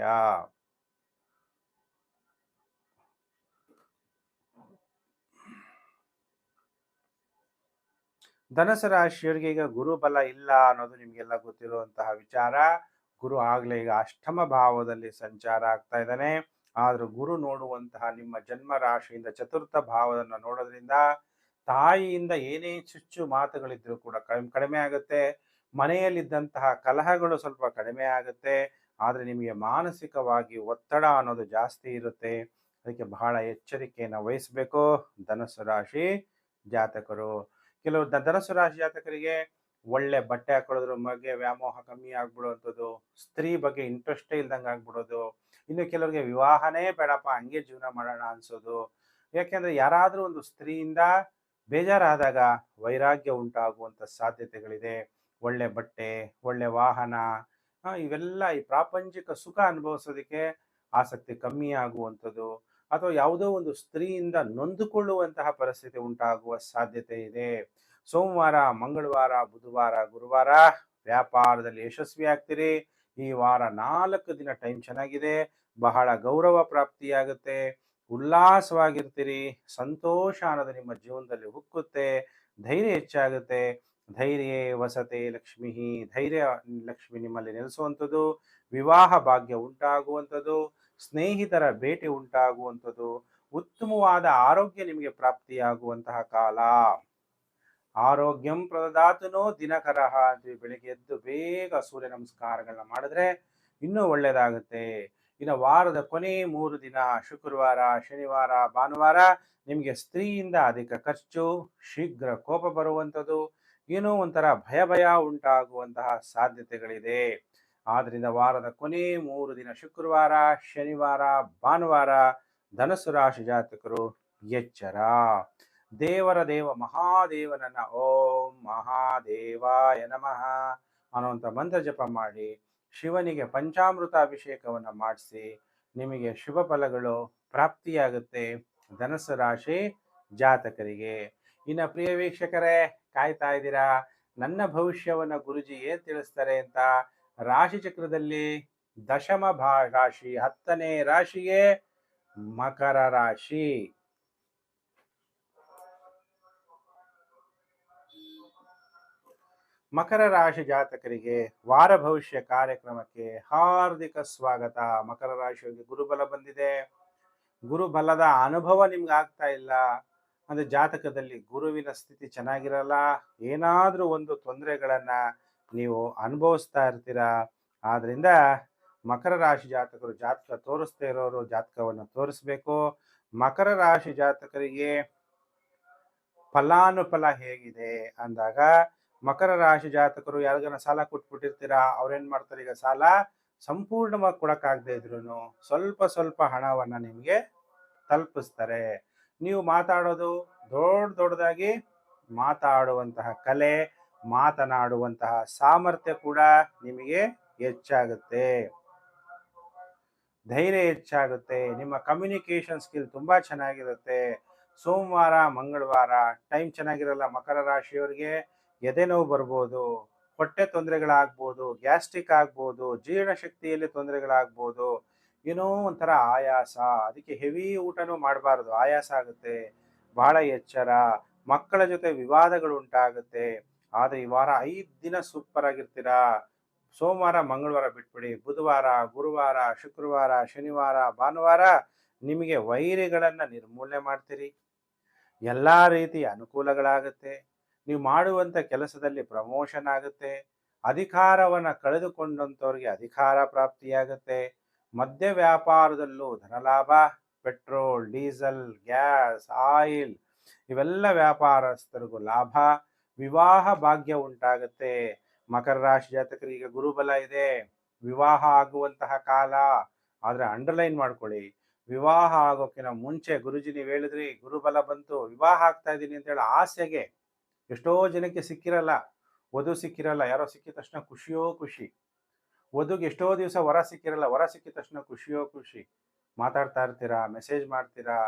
ಧನಸ್ಸು ರಾಶಿಯವರಿಗೆ ಈಗ ಗುರು ಬಲ ಇಲ್ಲ ಅನ್ನೋದು ನಿಮಗೆಲ್ಲ ಗೊತ್ತಿರುವಂತಹ ವಿಚಾರ. ಗುರು ಆಗ್ಲೇ ಈಗ ಅಷ್ಟಮ ಭಾವದಲ್ಲಿ ಸಂಚಾರ ಆಗ್ತಾ ಇದ್ದಾನೆ. ಆದ್ರೂ ಗುರು ನೋಡುವಂತಹ ನಿಮ್ಮ ಜನ್ಮ ರಾಶಿಯಿಂದ ಚತುರ್ಥ ಭಾವವನ್ನು ನೋಡೋದ್ರಿಂದ ತಾಯಿಯಿಂದ ಏನೇ ಚುಚ್ಚು ಮಾತುಗಳಿದ್ರು ಕೂಡ ಕಡಿಮೆ ಆಗುತ್ತೆ. ಮನೆಯಲ್ಲಿದ್ದಂತಹ ಕಲಹಗಳು ಸ್ವಲ್ಪ ಕಡಿಮೆ ಆಗುತ್ತೆ. ಆದ್ರೆ ನಿಮಗೆ ಮಾನಸಿಕವಾಗಿ ಒತ್ತಡ ಅನ್ನೋದು ಜಾಸ್ತಿ ಇರುತ್ತೆ. ಅದಕ್ಕೆ ಬಹಳ ಎಚ್ಚರಿಕೆಯನ್ನು ವಹಿಸಬೇಕು ಧನಸ್ಸು ರಾಶಿ ಜಾತಕರು. ಕೆಲವು ಧನಸ್ಸು ರಾಶಿ ಜಾತಕರಿಗೆ ಒಳ್ಳೆ ಬಟ್ಟೆ ಹಾಕೊಳ್ಳೋದ್ರ ಬಗ್ಗೆ ವ್ಯಾಮೋಹ ಕಮ್ಮಿ ಆಗ್ಬಿಡುವಂಥದ್ದು, ಸ್ತ್ರೀ ಬಗ್ಗೆ ಇಂಟ್ರೆಸ್ಟೇ ಇಲ್ದಂಗೆ ಆಗ್ಬಿಡೋದು, ಇನ್ನು ಕೆಲವರಿಗೆ ವಿವಾಹನೇ ಬೇಡಪ್ಪ ಹಂಗೆ ಜೀವನ ಮಾಡೋಣ ಅನ್ಸೋದು. ಯಾಕೆಂದ್ರೆ ಯಾರಾದರೂ ಒಂದು ಸ್ತ್ರೀಯಿಂದ ಬೇಜಾರಾದಾಗ ವೈರಾಗ್ಯ ಉಂಟಾಗುವಂಥ ಸಾಧ್ಯತೆಗಳಿದೆ. ಒಳ್ಳೆ ಬಟ್ಟೆ, ಒಳ್ಳೆ ವಾಹನ, ಇವೆಲ್ಲ ಈ ಪ್ರಾಪಂಚಿಕ ಸುಖ ಅನುಭವಿಸೋದಕ್ಕೆ ಆಸಕ್ತಿ ಕಮ್ಮಿ ಆಗುವಂಥದ್ದು, ಅಥವಾ ಯಾವುದೋ ಒಂದು ಸ್ತ್ರೀಯಿಂದ ನೊಂದುಕೊಳ್ಳುವಂತಹ ಪರಿಸ್ಥಿತಿ ಉಂಟಾಗುವ ಸಾಧ್ಯತೆ ಇದೆ. ಸೋಮವಾರ ಮಂಗಳವಾರ ಬುಧವಾರ ಗುರುವಾರ ವ್ಯಾಪಾರದಲ್ಲಿ ಯಶಸ್ವಿ ಆಗ್ತೀರಿ. ಈ ವಾರ 4 ದಿನ ಟೈಮ್ ಚೆನ್ನಾಗಿದೆ. ಬಹಳ ಗೌರವ ಪ್ರಾಪ್ತಿಯಾಗುತ್ತೆ, ಉಲ್ಲಾಸವಾಗಿರ್ತೀರಿ, ಸಂತೋಷ ಅನ್ನೋದು ನಿಮ್ಮ ಜೀವನದಲ್ಲಿ ಹುಕ್ಕುತ್ತೆ, ಧೈರ್ಯ ಹೆಚ್ಚಾಗುತ್ತೆ. ಧೈರ್ಯ ವಸತೆ ಲಕ್ಷ್ಮಿ, ಧೈರ್ಯ ಲಕ್ಷ್ಮಿ ನಿಮ್ಮಲ್ಲಿ ನೆಲೆಸುವಂಥದ್ದು, ವಿವಾಹ ಭಾಗ್ಯ ಉಂಟಾಗುವಂಥದ್ದು, ಸ್ನೇಹಿತರ ಭೇಟಿ ಉಂಟಾಗುವಂಥದ್ದು, ಉತ್ತಮವಾದ ಆರೋಗ್ಯ ನಿಮಗೆ ಪ್ರಾಪ್ತಿಯಾಗುವಂತಹ ಕಾಲ. ಆರೋಗ್ಯಂ ಪ್ರದಾತನೋ ದಿನಕರಹ ಅಂತ ಬೆಳಿಗ್ಗೆ ಎದ್ದು ಬೇಗ ಸೂರ್ಯ ನಮಸ್ಕಾರಗಳನ್ನ ಮಾಡಿದ್ರೆ ಇನ್ನೂ ಒಳ್ಳೇದಾಗುತ್ತೆ. ಇನ್ನು ವಾರದ ಕೊನೆ 3 ದಿನ ಶುಕ್ರವಾರ ಶನಿವಾರ ಭಾನುವಾರ ನಿಮಗೆ ಸ್ತ್ರೀಯಿಂದ ಅಧಿಕ ಖರ್ಚು, ಶೀಘ್ರ ಕೋಪ ಬರುವಂಥದ್ದು, ಏನೋ ಒಂಥರ ಭಯ ಉಂಟಾಗುವಂತಹ ಸಾಧ್ಯತೆಗಳಿದೆ. ಆದ್ರಿಂದ ವಾರದ ಕೊನೆ 3 ದಿನ ಶುಕ್ರವಾರ ಶನಿವಾರ ಭಾನುವಾರ ಧನಸ್ಸು ರಾಶಿ ಜಾತಕರು ಎಚ್ಚರ. ದೇವರ ದೇವ ಮಹಾದೇವನನ್ನ ಓಂ ಮಹಾದೇವಾಯ ನಮಃ ಅನ್ನುವಂಥ ಮಂತ್ರ ಜಪ ಮಾಡಿ ಶಿವನಿಗೆ ಪಂಚಾಮೃತ ಅಭಿಷೇಕವನ್ನು ಮಾಡಿಸಿ ನಿಮಗೆ ಶುಭ ಫಲಗಳು ಪ್ರಾಪ್ತಿಯಾಗುತ್ತೆ ಧನಸ್ಸು ರಾಶಿ ಜಾತಕರಿಗೆ. ಇನ್ನು ಪ್ರಿಯ ವೀಕ್ಷಕರೇ, ಕಾಯ್ತಾ ಇದ್ದೀರಾ ನನ್ನ ಭವಿಷ್ಯವನ್ನ ಗುರುಜಿ ಏನ್ ತಿಳಿಸ್ತಾರೆ ಅಂತ ರಾಶಿ ಚಕ್ರದಲ್ಲಿ ದಶಮ ರಾಶಿ 10ನೇ ರಾಶಿಯೇ ಮಕರ ರಾಶಿ. ಮಕರ ರಾಶಿ ಜಾತಕರಿಗೆ ವಾರ ಭವಿಷ್ಯ ಕಾರ್ಯಕ್ರಮಕ್ಕೆ ಹಾರ್ದಿಕ ಸ್ವಾಗತ. ಮಕರ ರಾಶಿಯವರಿಗೆ ಗುರುಬಲ ಬಂದಿದೆ. ಗುರುಬಲದ ಅನುಭವ ನಿಮ್ಗೆ ಆಗ್ತಾ ಇಲ್ಲ ಅಂದ್ರೆ ಜಾತಕದಲ್ಲಿ ಗುರುವಿನ ಸ್ಥಿತಿ ಚೆನ್ನಾಗಿರಲ್ಲ. ಏನಾದ್ರೂ ಒಂದು ತೊಂದರೆಗಳನ್ನ ನೀವು ಅನುಭವಿಸ್ತಾ ಇರ್ತೀರಾ. ಆದ್ರಿಂದ ಮಕರ ರಾಶಿ ಜಾತಕರು ಜಾತಕ ತೋರಿಸ್ತಾ ಇರೋರು ಜಾತಕವನ್ನು ತೋರಿಸ್ಬೇಕು. ಮಕರ ರಾಶಿ ಜಾತಕರಿಗೆ ಫಲಾನುಫಲ ಹೇಗಿದೆ ಅಂದಾಗ, ಮಕರ ರಾಶಿ ಜಾತಕರು ಯಾರಿಗಾನ ಸಾಲ ಕೊಟ್ಬಿಟ್ಟಿರ್ತೀರಾ, ಅವ್ರೇನ್ ಮಾಡ್ತಾರೆ, ಈಗ ಸಾಲ ಸಂಪೂರ್ಣವಾಗಿ ಕೊಡಕ್ಕಾಗದೆ ಇದ್ರು ಸ್ವಲ್ಪ ಸ್ವಲ್ಪ ಹಣವನ್ನ ನಿಮ್ಗೆ ತಲುಪಿಸ್ತಾರೆ. ನೀವು ಮಾತಾಡೋದು ದೊಡ್ಡದಾಗಿ ಮಾತಾಡುವಂತಹ ಕಲೆ, ಮಾತನಾಡುವಂತಹ ಸಾಮರ್ಥ್ಯ ಕೂಡ ನಿಮಗೆ ಹೆಚ್ಚಾಗುತ್ತೆ. ಧೈರ್ಯ ಹೆಚ್ಚಾಗುತ್ತೆ. ನಿಮ್ಮ ಕಮ್ಯುನಿಕೇಶನ್ ಸ್ಕಿಲ್ ತುಂಬಾ ಚೆನ್ನಾಗಿರುತ್ತೆ. ಸೋಮವಾರ ಮಂಗಳವಾರ ಟೈಮ್ ಚೆನ್ನಾಗಿರಲ್ಲ ಮಕರ ರಾಶಿಯವರಿಗೆ. ಎದೆ ನೋವು ಬರ್ಬೋದು, ಹೊಟ್ಟೆ ತೊಂದರೆಗಳಾಗ್ಬೋದು, ಗ್ಯಾಸ್ಟ್ರಿಕ್ ಆಗ್ಬೋದು, ಜೀರ್ಣಶಕ್ತಿಯಲ್ಲಿ ತೊಂದರೆಗಳಾಗ್ಬೋದು, ಏನೋ ಒಂಥರ ಆಯಾಸ. ಅದಕ್ಕೆ ಹೆವಿ ಊಟನೂ ಮಾಡಬಾರ್ದು, ಆಯಾಸ ಆಗುತ್ತೆ. ಬಹಳ ಎಚ್ಚರ. ಮಕ್ಕಳ ಜೊತೆ ವಿವಾದಗಳು ಉಂಟಾಗುತ್ತೆ. ಆದ್ರೆ ಈ ವಾರ 5 ದಿನ ಸೂಪರ್ ಆಗಿರ್ತೀರಾ. ಸೋಮವಾರ ಮಂಗಳವಾರ ಬಿಟ್ಬಿಡಿ. ಬುಧವಾರ, ಗುರುವಾರ, ಶುಕ್ರವಾರ, ಶನಿವಾರ, ಭಾನುವಾರ ನಿಮಗೆ ವೈರಿಗಳನ್ನ ನಿರ್ಮೂಲನೆ ಮಾಡ್ತೀರಿ. ಎಲ್ಲಾ ರೀತಿಯ ಅನುಕೂಲಗಳಾಗುತ್ತೆ. ನೀವು ಮಾಡುವಂತ ಕೆಲಸದಲ್ಲಿ ಪ್ರಮೋಷನ್ ಆಗುತ್ತೆ. ಅಧಿಕಾರವನ್ನ ಕಳೆದುಕೊಂಡಂತವ್ರಿಗೆ ಅಧಿಕಾರ ಪ್ರಾಪ್ತಿಯಾಗುತ್ತೆ. ಮದ್ಯ ವ್ಯಾಪಾರದಲ್ಲೂ ಧನಲಾಭ. ಪೆಟ್ರೋಲ್, ಡೀಸೆಲ್, ಗ್ಯಾಸ್, ಆಯಿಲ್ ಇವೆಲ್ಲ ವ್ಯಾಪಾರಸ್ಥರಿಗೂ ಲಾಭ. ವಿವಾಹ ಭಾಗ್ಯ ಉಂಟಾಗುತ್ತೆ. ಮಕರ ರಾಶಿ ಜಾತಕರಿಗೆ ಗುರುಬಲ ಇದೆ. ವಿವಾಹ ಆಗುವಂತಹ ಕಾಲ. ಆದ್ರೆ ಅಂಡರ್ಲೈನ್ ಮಾಡ್ಕೊಳ್ಳಿ, ವಿವಾಹ ಆಗೋಕಿನ ಮುಂಚೆ ಗುರುಜಿ ನೀವು ಹೇಳಿದ್ರಿ ಗುರುಬಲ ಬಂತು, ವಿವಾಹ ಆಗ್ತಾ ಇದ್ದೀನಿ ಅಂತ ಹೇಳಿ ಆಸೆಗೆ ಎಷ್ಟೋ ಜನಕ್ಕೆ ಸಿಕ್ಕಿರಲ್ಲ, ವಧು ಸಿಕ್ಕಿರಲ್ಲ. ಯಾರೋ ಸಿಕ್ಕಿದ ತಕ್ಷಣ ಖುಷಿಯೋ ಖುಷಿ. ವಧುಗೆ ಎಷ್ಟೋ ದಿವಸ ವರ ಸಿಕ್ಕಿರಲ್ಲ, ವರ ಸಿಕ್ಕಿದ ತಕ್ಷಣ ಖುಷಿಯೋ ಖುಷಿ. ಮಾತಾಡ್ತಾ ಇರ್ತೀರಾ, ಮೆಸೇಜ್ ಮಾಡ್ತೀರಾ,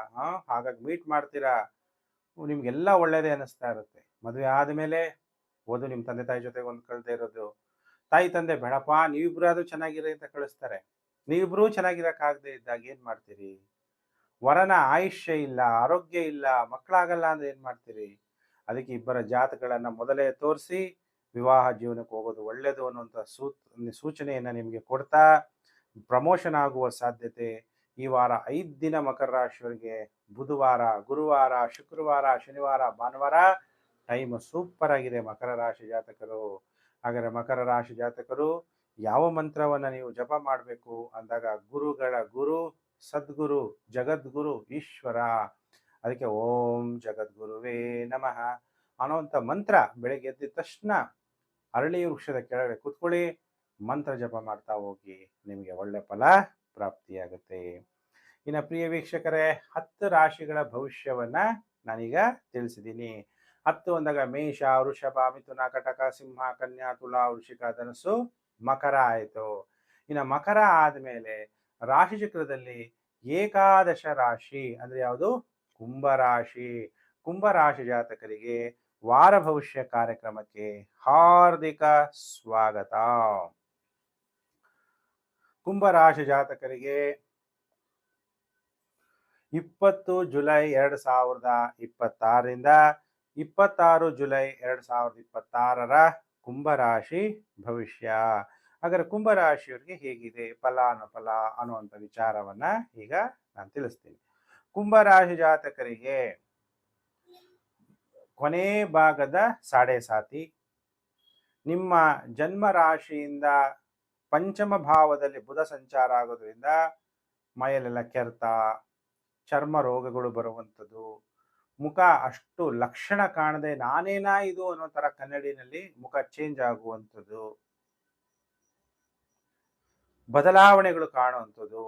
ಹಾಗಾಗಿ ಮೀಟ್ ಮಾಡ್ತೀರಾ, ನಿಮ್ಗೆಲ್ಲ ಒಳ್ಳೇದೇ ಅನ್ನಿಸ್ತಾ ಇರುತ್ತೆ. ಮದುವೆ ಆದ್ಮೇಲೆ ವಧು ನಿಮ್ಮ ತಂದೆ ತಾಯಿ ಜೊತೆಗೆ ಹೊಂದ್ಕೊಳ್ದೇ ಇರೋದು, ತಾಯಿ ತಂದೆ ಬೇಡಪ್ಪ ನೀವಿಬ್ರಾದ್ರೂ ಚೆನ್ನಾಗಿರಿ ಅಂತ ಕಳಿಸ್ತಾರೆ. ನೀವಿಬ್ರೂ ಚೆನ್ನಾಗಿರಕ್ಕಾಗದೆ ಇದ್ದಾಗ ಏನ್ ಮಾಡ್ತೀರಿ? ವರನ ಆಯುಷ್ಯ ಇಲ್ಲ, ಆರೋಗ್ಯ ಇಲ್ಲ, ಮಕ್ಕಳಾಗಲ್ಲ ಅಂದ್ರೆ ಏನ್ ಮಾಡ್ತೀರಿ? ಅದಕ್ಕೆ ಇಬ್ಬರ ಜಾತಕಗಳನ್ನ ಮೊದಲೇ ತೋರಿಸಿ ವಿವಾಹ ಜೀವನಕ್ಕೆ ಹೋಗೋದು ಒಳ್ಳೇದು ಅನ್ನುವಂಥ ಸೂಚನೆಯನ್ನ ನಿಮಗೆ ಕೊಡ್ತಾ, ಪ್ರಮೋಷನ್ ಆಗುವ ಸಾಧ್ಯತೆ ಈ ವಾರ 5 ದಿನ ಮಕರ ರಾಶಿಯವರಿಗೆ ಬುಧವಾರ, ಗುರುವಾರ, ಶುಕ್ರವಾರ, ಶನಿವಾರ, ಭಾನುವಾರ ಟೈಮ್ ಸೂಪರ್ ಆಗಿದೆ ಮಕರ ರಾಶಿ ಜಾತಕರು. ಹಾಗಾದ್ರೆ ಮಕರ ರಾಶಿ ಜಾತಕರು ಯಾವ ಮಂತ್ರವನ್ನ ನೀವು ಜಪ ಮಾಡಬೇಕು ಅಂದಾಗ, ಗುರುಗಳ ಗುರು ಸದ್ಗುರು ಜಗದ್ಗುರು ಈಶ್ವರ. ಅದಕ್ಕೆ ಓಂ ಜಗದ್ಗುರುವೇ ನಮಃ ಅನ್ನೋಂಥ ಮಂತ್ರ ಬೆಳಗ್ಗೆ ಎದ್ದ ತಕ್ಷಣ ಅರಳಿ ವೃಕ್ಷದ ಕೆಳಗಡೆ ಕೂತ್ಕೊಳ್ಳಿ, ಮಂತ್ರ ಜಪ ಮಾಡ್ತಾ ಹೋಗಿ, ನಿಮಗೆ ಒಳ್ಳೆ ಫಲ ಪ್ರಾಪ್ತಿಯಾಗುತ್ತೆ. ಇನ್ನು ಪ್ರಿಯ ವೀಕ್ಷಕರೇ, 10 ರಾಶಿಗಳ ಭವಿಷ್ಯವನ್ನ ನಾನೀಗ ತಿಳಿಸಿದ್ದೀನಿ. 10 ಅಂದಾಗ ಮೇಷ, ವೃಷಭ, ಮಿಥುನ, ಕಟಕ, ಸಿಂಹ, ಕನ್ಯಾ, ತುಲಾ, ವೃಶ್ಚಿಕ, ಧನಸ್ಸು, ಮಕರ ಆಯಿತು. ಇನ್ನು ಮಕರ ಆದ್ಮೇಲೆ ರಾಶಿ ಚಕ್ರದಲ್ಲಿ ಏಕಾದಶ ರಾಶಿ ಅಂದ್ರೆ ಯಾವುದು? ಕುಂಭರಾಶಿ. ಕುಂಭರಾಶಿ ಜಾತಕರಿಗೆ ವಾರ ಭವಿಷ್ಯ ಕಾರ್ಯಕ್ರಮಕ್ಕೆ ಹಾರ್ದಿಕ ಸ್ವಾಗತ. ಕುಂಭರಾಶಿ ಜಾತಕರಿಗೆ 20 ಜುಲೈ 2026ರಿಂದ 26 ಜುಲೈ 2026ರ ಕುಂಭರಾಶಿ ಭವಿಷ್ಯ. ಹಾಗಾದ್ರೆ ಕುಂಭರಾಶಿಯವರಿಗೆ ಹೇಗಿದೆ ಫಲಾನುಫಲ ಅನ್ನುವಂಥ ವಿಚಾರವನ್ನ ಈಗ ನಾನು ತಿಳಿಸ್ತೀನಿ. ಕುಂಭರಾಶಿ ಜಾತಕರಿಗೆ ಕೊನೆ ಭಾಗದ ಸಾಡೆ ಸಾತಿ, ನಿಮ್ಮ ಜನ್ಮ ರಾಶಿಯಿಂದ ಪಂಚಮ ಭಾವದಲ್ಲಿ ಬುಧ ಸಂಚಾರ ಆಗೋದ್ರಿಂದ ಮೈಯಲ್ಲೆಲ್ಲ ಕೆರೆತ, ಚರ್ಮ ರೋಗಗಳು ಬರುವಂಥದ್ದು, ಮುಖ ಅಷ್ಟು ಲಕ್ಷಣ ಕಾಣದೆ ನಾನೇನಾ ಇದು ಅನ್ನೋ ತರ ಕನ್ನಡಿನಲ್ಲಿ ಮುಖ ಚೇಂಜ್ ಆಗುವಂಥದ್ದು, ಬದಲಾವಣೆಗಳು ಕಾಣುವಂಥದ್ದು,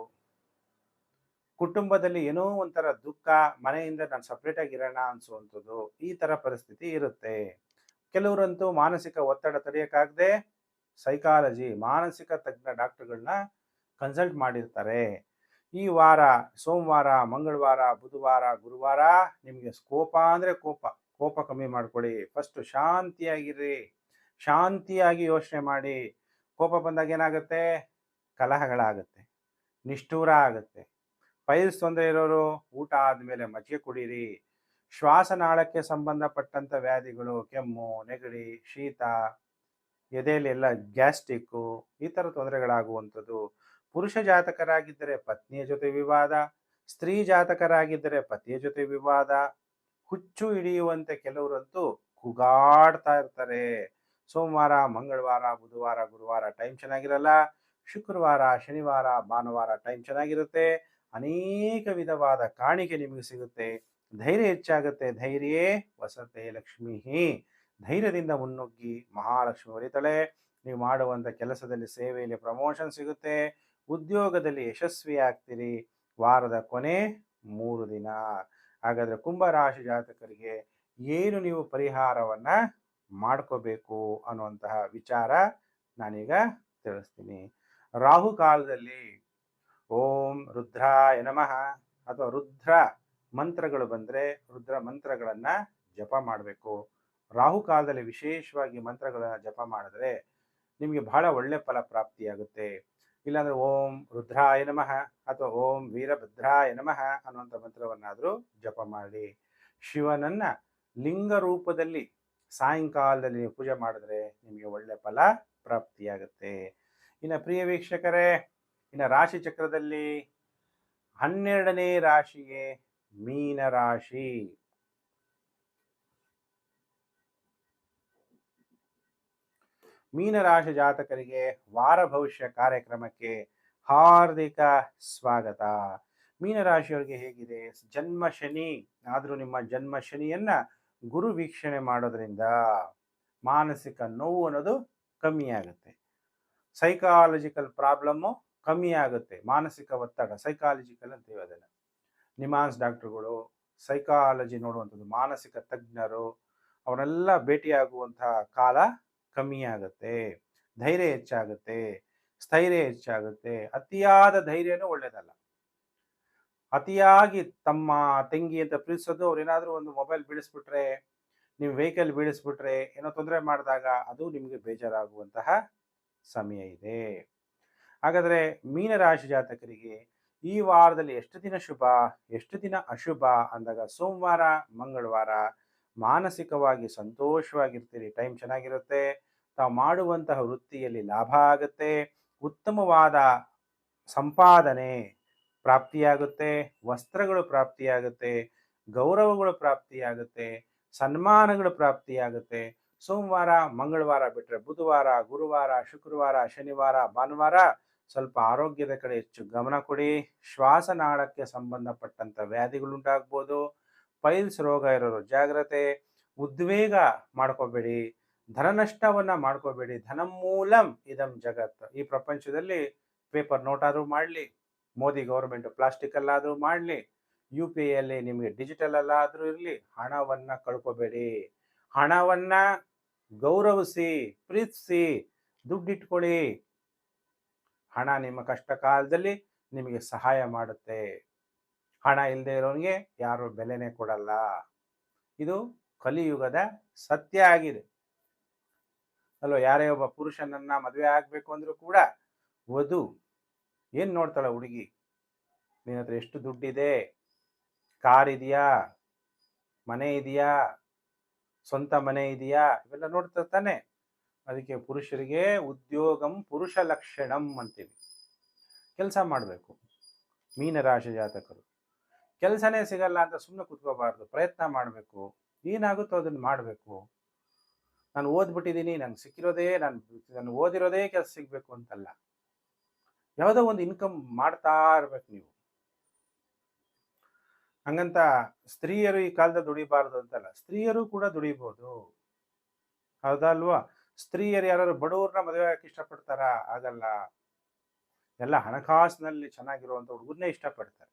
ಕುಟುಂಬದಲ್ಲಿ ಏನೋ ಒಂಥರ ದುಃಖ, ಮನೆಯಿಂದ ನಾನು ಸಪ್ರೇಟ್ ಆಗಿ ಇರೋಣ ಅನ್ಸುವಂಥದ್ದು, ಈ ತರ ಪರಿಸ್ಥಿತಿ ಇರುತ್ತೆ. ಕೆಲವರಂತೂ ಮಾನಸಿಕ ಒತ್ತಡ ತಡೆಯಕ್ಕಾಗದೆ ಸೈಕಾಲಜಿ ಮಾನಸಿಕ ತಜ್ಞ ಡಾಕ್ಟರ್ಗಳನ್ನ ಕನ್ಸಲ್ಟ್ ಮಾಡಿರ್ತಾರೆ. ಈ ವಾರ ಸೋಮವಾರ, ಮಂಗಳವಾರ, ಬುಧವಾರ, ಗುರುವಾರ ನಿಮಗೆ ಕೋಪ ಅಂದ್ರೆ ಕೋಪ ಕಮ್ಮಿ ಮಾಡ್ಕೊಳ್ಳಿ. ಫಸ್ಟ್ ಶಾಂತಿಯಾಗಿರ್ರಿ. ಶಾಂತಿಯಾಗಿ ಯೋಚನೆ ಮಾಡಿ. ಕೋಪ ಬಂದಾಗ ಏನಾಗುತ್ತೆ? ಕಲಹಗಳಾಗುತ್ತೆ, ನಿಷ್ಠೂರ ಆಗುತ್ತೆ. ಪೈಲ್ಸ್ ತೊಂದರೆ ಇರೋರು ಊಟ ಆದಮೇಲೆ ಮಜ್ಜಿಗೆ ಕುಡೀರಿ. ಶ್ವಾಸನಾಳಕ್ಕೆ ಸಂಬಂಧಪಟ್ಟಂಥ ವ್ಯಾಧಿಗಳು, ಕೆಮ್ಮು, ನೆಗಡಿ, ಶೀತ, ಎದೆಯಲ್ಲೆಲ್ಲ ಗ್ಯಾಸ್ಟ್ರಿಕ್ಕು, ಈ ಥರ ತೊಂದರೆಗಳಾಗುವಂಥದ್ದು. ಪುರುಷ ಜಾತಕರಾಗಿದ್ದರೆ ಪತ್ನಿಯ ಜೊತೆ ವಿವಾದ, ಸ್ತ್ರೀ ಜಾತಕರಾಗಿದ್ದರೆ ಪತಿಯ ಜೊತೆ ವಿವಾದ, ಹುಚ್ಚು ಹಿಡಿಯುವಂತೆ ಕೆಲವರಂತೂ ಕೂಗಾಡ್ತಾ ಇರ್ತಾರೆ. ಸೋಮವಾರ, ಮಂಗಳವಾರ, ಬುಧವಾರ, ಗುರುವಾರ ಟೈಮ್ ಚೆನ್ನಾಗಿರಲ್ಲ. ಶುಕ್ರವಾರ, ಶನಿವಾರ, ಭಾನುವಾರ ಟೈಮ್ ಚೆನ್ನಾಗಿರುತ್ತೆ. ಅನೇಕ ವಿಧವಾದ ಕಾಣಿಕೆ ನಿಮಗೆ ಸಿಗುತ್ತೆ. ಧೈರ್ಯ ಹೆಚ್ಚಾಗುತ್ತೆ. ಧೈರ್ಯೇ ವಸತೆ ಲಕ್ಷ್ಮೀ. ಧೈರ್ಯದಿಂದ ಮುನ್ನುಗ್ಗಿ ಮಹಾಲಕ್ಷ್ಮಿ ಒಲಿತಾಳೆ. ನೀವು ಮಾಡುವಂಥ ಕೆಲಸದಲ್ಲಿ, ಸೇವೆಯಲ್ಲಿ ಪ್ರಮೋಷನ್ ಸಿಗುತ್ತೆ. ಉದ್ಯೋಗದಲ್ಲಿ ಯಶಸ್ವಿ ಆಗ್ತೀರಿ. ವಾರದ ಕೊನೆ 3 ದಿನ. ಹಾಗಾದರೆ ಕುಂಭರಾಶಿ ಜಾತಕರಿಗೆ ಏನು ನೀವು ಪರಿಹಾರವನ್ನು ಮಾಡ್ಕೋಬೇಕು ಅನ್ನುವಂತಹ ವಿಚಾರ ನಾನೀಗ ತಿಳಿಸ್ತೀನಿ. ರಾಹುಕಾಲದಲ್ಲಿ ಓಂ ರುದ್ರಾಯ ನಮಃ ಅಥವಾ ರುದ್ರ ಮಂತ್ರಗಳು ಬಂದರೆ ರುದ್ರ ಮಂತ್ರಗಳನ್ನು ಜಪ ಮಾಡಬೇಕು. ರಾಹುಕಾಲದಲ್ಲಿ ವಿಶೇಷವಾಗಿ ಮಂತ್ರಗಳನ್ನು ಜಪ ಮಾಡಿದ್ರೆ ನಿಮಗೆ ಬಹಳ ಒಳ್ಳೆ ಫಲ ಪ್ರಾಪ್ತಿಯಾಗುತ್ತೆ. ಇಲ್ಲಾಂದರೆ ಓಂ ರುದ್ರಾಯ ನಮಃ ಅಥವಾ ಓಂ ವೀರಭದ್ರಾಯ ನಮಃ ಅನ್ನುವಂಥ ಮಂತ್ರವನ್ನಾದರೂ ಜಪ ಮಾಡಿ. ಶಿವನನ್ನ ಲಿಂಗ ರೂಪದಲ್ಲಿ ಸಾಯಂಕಾಲದಲ್ಲಿ ನೀವು ಪೂಜೆ ಮಾಡಿದ್ರೆ ನಿಮಗೆ ಒಳ್ಳೆ ಫಲ ಪ್ರಾಪ್ತಿಯಾಗುತ್ತೆ. ಇನ್ನು ಪ್ರಿಯ ವೀಕ್ಷಕರೇ, ಇನ್ನು ರಾಶಿ ಚಕ್ರದಲ್ಲಿ 12ನೇ ರಾಶಿಗೆ ಮೀನರಾಶಿ. ಮೀನರಾಶಿ ಜಾತಕರಿಗೆ ವಾರ ಭವಿಷ್ಯ ಕಾರ್ಯಕ್ರಮಕ್ಕೆ ಹಾರ್ದಿಕ ಸ್ವಾಗತ. ಮೀನರಾಶಿಯವರಿಗೆ ಹೇಗಿದೆ? ಜನ್ಮ ಶನಿ. ಆದರೂ ನಿಮ್ಮ ಜನ್ಮ ಶನಿಯನ್ನ ಗುರು ವೀಕ್ಷಣೆ ಮಾಡೋದ್ರಿಂದ ಮಾನಸಿಕ ನೋವು ಅನ್ನೋದು ಕಮ್ಮಿ ಆಗುತ್ತೆ. ಸೈಕಾಲಜಿಕಲ್ ಪ್ರಾಬ್ಲಮ್ಮು ಕಮ್ಮಿ ಆಗುತ್ತೆ. ಮಾನಸಿಕ ಒತ್ತಡ, ಸೈಕಾಲಜಿಕಲ್ ಅಂತೀವಿ ಅದನ್ನು. ನಿಮಾನ್ಸ್ ಡಾಕ್ಟರ್ಗಳು, ಸೈಕಾಲಜಿ ನೋಡುವಂಥದ್ದು, ಮಾನಸಿಕ ತಜ್ಞರು, ಅವರೆಲ್ಲ ಭೇಟಿಯಾಗುವಂತಹ ಕಾಲ ಕಮ್ಮಿ ಆಗುತ್ತೆ. ಧೈರ್ಯ ಹೆಚ್ಚಾಗುತ್ತೆ, ಸ್ಥೈರ್ಯ ಹೆಚ್ಚಾಗುತ್ತೆ. ಅತಿಯಾದ ಧೈರ್ಯನೂ ಒಳ್ಳೆಯದಲ್ಲ. ಅತಿಯಾಗಿ ತಮ್ಮ ತಂಗಿ ಅಂತ ಪ್ರೀತಿಸೋದು, ಅವ್ರೇನಾದರೂ ಒಂದು ಮೊಬೈಲ್ ಬೀಳಿಸ್ಬಿಟ್ರೆ, ನೀವು ವೆಹಿಕಲ್ ಬೀಳಿಸ್ಬಿಟ್ರೆ, ಏನೋ ತೊಂದರೆ ಮಾಡಿದಾಗ ಅದು ನಿಮಗೆ ಬೇಜಾರಾಗುವಂತಹ ಸಮಯ ಇದೆ. ಹಾಗಾದರೆ ಮೀನರಾಶಿ ಜಾತಕರಿಗೆ ಈ ವಾರದಲ್ಲಿ ಎಷ್ಟು ದಿನ ಶುಭ, ಎಷ್ಟು ದಿನ ಅಶುಭ ಅಂದಾಗ, ಸೋಮವಾರ, ಮಂಗಳವಾರ ಮಾನಸಿಕವಾಗಿ ಸಂತೋಷವಾಗಿರ್ತೀರಿ. ಟೈಮ್ ಚೆನ್ನಾಗಿರುತ್ತೆ. ತಾವು ಮಾಡುವಂತಹ ವೃತ್ತಿಯಲ್ಲಿ ಲಾಭ ಆಗುತ್ತೆ. ಉತ್ತಮವಾದ ಸಂಪಾದನೆ ಪ್ರಾಪ್ತಿಯಾಗುತ್ತೆ. ವಸ್ತ್ರಗಳು ಪ್ರಾಪ್ತಿಯಾಗುತ್ತೆ. ಗೌರವಗಳು ಪ್ರಾಪ್ತಿಯಾಗುತ್ತೆ. ಸನ್ಮಾನಗಳು ಪ್ರಾಪ್ತಿಯಾಗುತ್ತೆ. ಸೋಮವಾರ, ಮಂಗಳವಾರ ಬಿಟ್ಟರೆ ಬುಧವಾರ, ಗುರುವಾರ, ಶುಕ್ರವಾರ, ಶನಿವಾರ, ಭಾನುವಾರ ಸ್ವಲ್ಪ ಆರೋಗ್ಯದ ಕಡೆ ಹೆಚ್ಚು ಗಮನ ಕೊಡಿ. ಶ್ವಾಸನಾಳಕ್ಕೆ ಸಂಬಂಧಪಟ್ಟಂಥ ವ್ಯಾಧಿಗಳುಂಟಾಗ್ಬೋದು. ಪೈಲ್ಸ್ ರೋಗ ಇರೋರು ಜಾಗ್ರತೆ. ಉದ್ವೇಗ ಮಾಡ್ಕೋಬೇಡಿ. ಧನನಷ್ಟವನ್ನು ಮಾಡ್ಕೋಬೇಡಿ. ಧನಮೂಲಂ ಇದಂ ಜಗತ್. ಈ ಪ್ರಪಂಚದಲ್ಲಿ ಪೇಪರ್ ನೋಟ್ ಆದರೂ ಮಾಡಲಿ, ಮೋದಿ ಗೌರ್ಮೆಂಟ್ ಪ್ಲಾಸ್ಟಿಕಲ್ಲಾದರೂ ಮಾಡಲಿ, UPIಯಲ್ಲಿ ನಿಮಗೆ ಡಿಜಿಟಲ್ ಅಲ್ಲಾದರೂ ಇರಲಿ, ಹಣವನ್ನು ಕಳ್ಕೋಬೇಡಿ. ಹಣವನ್ನು ಗೌರವಿಸಿ, ಪ್ರೀತಿಸಿ, ದುಡ್ಡಿಟ್ಕೊಳ್ಳಿ. ಹಣ ನಿಮ್ಮ ಕಷ್ಟ ಕಾಲದಲ್ಲಿ ನಿಮಗೆ ಸಹಾಯ ಮಾಡುತ್ತೆ. ಹಣ ಇಲ್ಲದೆ ಇರೋನಿಗೆ ಯಾರು ಬೆಲೆನೇ ಕೊಡಲ್ಲ. ಇದು ಕಲಿಯುಗದ ಸತ್ಯ ಆಗಿದೆ ಅಲ್ವ? ಯಾರೇ ಒಬ್ಬ ಪುರುಷನನ್ನ ಮದುವೆ ಆಗಬೇಕು ಅಂದರೂ ಕೂಡ ವಧು ಏನು ನೋಡ್ತಾಳೆ? ಹುಡುಗಿ ನಿನ್ನ ಹತ್ರ ಎಷ್ಟು ದುಡ್ಡಿದೆ, ಕಾರ್ ಇದೆಯಾ, ಮನೆ ಇದೆಯಾ, ಸ್ವಂತ ಮನೆ ಇದೆಯಾ, ಇವೆಲ್ಲ ನೋಡ್ತಾ ತಾನೆ. ಅದಕ್ಕೆ ಪುರುಷರಿಗೆ ಉದ್ಯೋಗಂ ಪುರುಷ ಲಕ್ಷಣಂ ಅಂತೀವಿ. ಕೆಲಸ ಮಾಡಬೇಕು. ಮೀನರಾಶಿ ಜಾತಕರು ಕೆಲಸನೇ ಸಿಗಲ್ಲ ಅಂತ ಸುಮ್ಮನೆ ಕೂತ್ಕೋಬಾರ್ದು, ಪ್ರಯತ್ನ ಮಾಡಬೇಕು. ಏನಾಗುತ್ತೋ ಅದನ್ನು ಮಾಡಬೇಕು. ನಾನು ಓದ್ಬಿಟ್ಟಿದ್ದೀನಿ, ನಂಗೆ ಸಿಕ್ಕಿರೋದೇ, ನಾನು ಓದಿರೋದೇ ಕೆಲಸ ಸಿಗಬೇಕು ಅಂತಲ್ಲ. ಯಾವುದೋ ಒಂದು ಇನ್ಕಮ್ ಮಾಡ್ತಾ ಇರ್ಬೇಕು ನೀವು. ಹಂಗಂತ ಸ್ತ್ರೀಯರು ಈ ಕಾಲದಲ್ಲಿ ದುಡಿಬಾರ್ದು ಅಂತಲ್ಲ, ಸ್ತ್ರೀಯರು ಕೂಡ ದುಡಿಬೋದು. ಹೌದಲ್ವಾ? ಸ್ತ್ರೀಯರು ಯಾರು ಬಡವ್ರನ್ನ ಮದುವೆ ಆಗಕ್ಕೆ ಇಷ್ಟಪಡ್ತಾರ? ಆಗಲ್ಲ. ಎಲ್ಲ ಹಣಕಾಸಿನಲ್ಲಿ ಚೆನ್ನಾಗಿರುವಂಥ ಹುಡುಗರನ್ನೇ ಇಷ್ಟಪಡ್ತಾರೆ.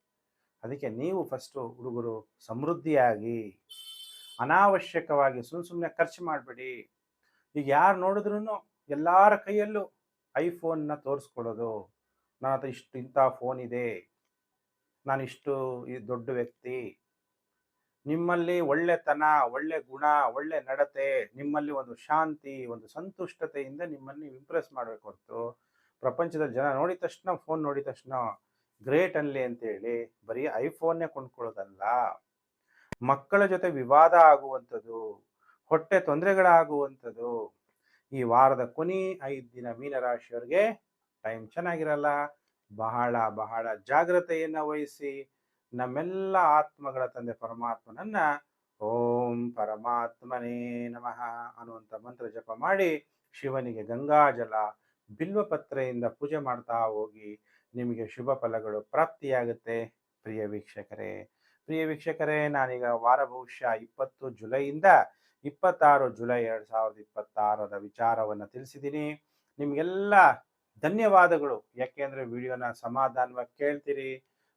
ಅದಕ್ಕೆ ನೀವು ಫಸ್ಟು ಹುಡುಗರು ಸಮೃದ್ಧಿಯಾಗಿ, ಅನಾವಶ್ಯಕವಾಗಿ ಸುಮ್ಮನೆ ಖರ್ಚು ಮಾಡಬೇಡಿ. ಈಗ ಯಾರು ನೋಡಿದ್ರು ಎಲ್ಲರ ಕೈಯಲ್ಲೂ ಐಫೋನ್ನ ತೋರಿಸ್ಕೊಳ್ಳೋದು. ನನ್ನ ಹತ್ರ ಇಂಥ ಫೋನ್ ಇದೆ, ನಾನಿಷ್ಟು ಈ ದೊಡ್ಡ ವ್ಯಕ್ತಿ, ನಿಮ್ಮಲ್ಲಿ ಒಳ್ಳೆತನ, ಒಳ್ಳೆ ಗುಣ, ಒಳ್ಳೆ ನಡತೆ, ನಿಮ್ಮಲ್ಲಿ ಒಂದು ಶಾಂತಿ, ಒಂದು ಸಂತುಷ್ಟತೆಯಿಂದ ನಿಮ್ಮನ್ನು ಇಂಪ್ರೆಸ್ ಮಾಡಬೇಕು ಹೊರತು, ಪ್ರಪಂಚದಲ್ಲಿ ಜನ ನೋಡಿದ ತಕ್ಷಣ, ಫೋನ್ ನೋಡಿದ ತಕ್ಷಣ ಗ್ರೇಟ್ ಅನ್ಲಿ ಅಂತೇಳಿ ಬರೀ ಐಫೋನ್ನೇ ಕೊಂಡ್ಕೊಳ್ಳೋದಲ್ಲ. ಮಕ್ಕಳ ಜೊತೆ ವಿವಾದ ಆಗುವಂಥದ್ದು, ಹೊಟ್ಟೆ ತೊಂದರೆಗಳಾಗುವಂಥದ್ದು, ಈ ವಾರದ ಕೊನೆ 5 ದಿನ ಮೀನರಾಶಿಯವರಿಗೆ ಟೈಮ್ ಚೆನ್ನಾಗಿರಲ್ಲ. ಬಹಳ ಬಹಳ ಜಾಗ್ರತೆಯನ್ನು ವಹಿಸಿ ನಮ್ಮೆಲ್ಲ ಆತ್ಮಗಳ ತಂದೆ ಪರಮಾತ್ಮನನ್ನ ಓಂ ಪರಮಾತ್ಮನೇ ನಮಃ ಅನ್ನುವಂಥ ಮಂತ್ರ ಜಪ ಮಾಡಿ ಶಿವನಿಗೆ ಗಂಗಾಜಲ ಬಿಲ್ವಪತ್ರೆಯಿಂದ ಪೂಜೆ ಮಾಡ್ತಾ ಹೋಗಿ. ನಿಮಗೆ ಶುಭ ಫಲಗಳು ಪ್ರಾಪ್ತಿಯಾಗುತ್ತೆ. ಪ್ರಿಯ ವೀಕ್ಷಕರೇ, ನಾನೀಗ ವಾರ ಭವಿಷ್ಯ 20 ಜುಲೈಯಿಂದ 26 ಜುಲೈ 2026ರ ವಿಚಾರವನ್ನು ತಿಳಿಸಿದ್ದೀನಿ. ನಿಮಗೆಲ್ಲ ಧನ್ಯವಾದಗಳು. ಯಾಕೆಂದರೆ ವಿಡಿಯೋನ ಸಮಾಧಾನವಾಗಿ ಕೇಳ್ತೀರಿ,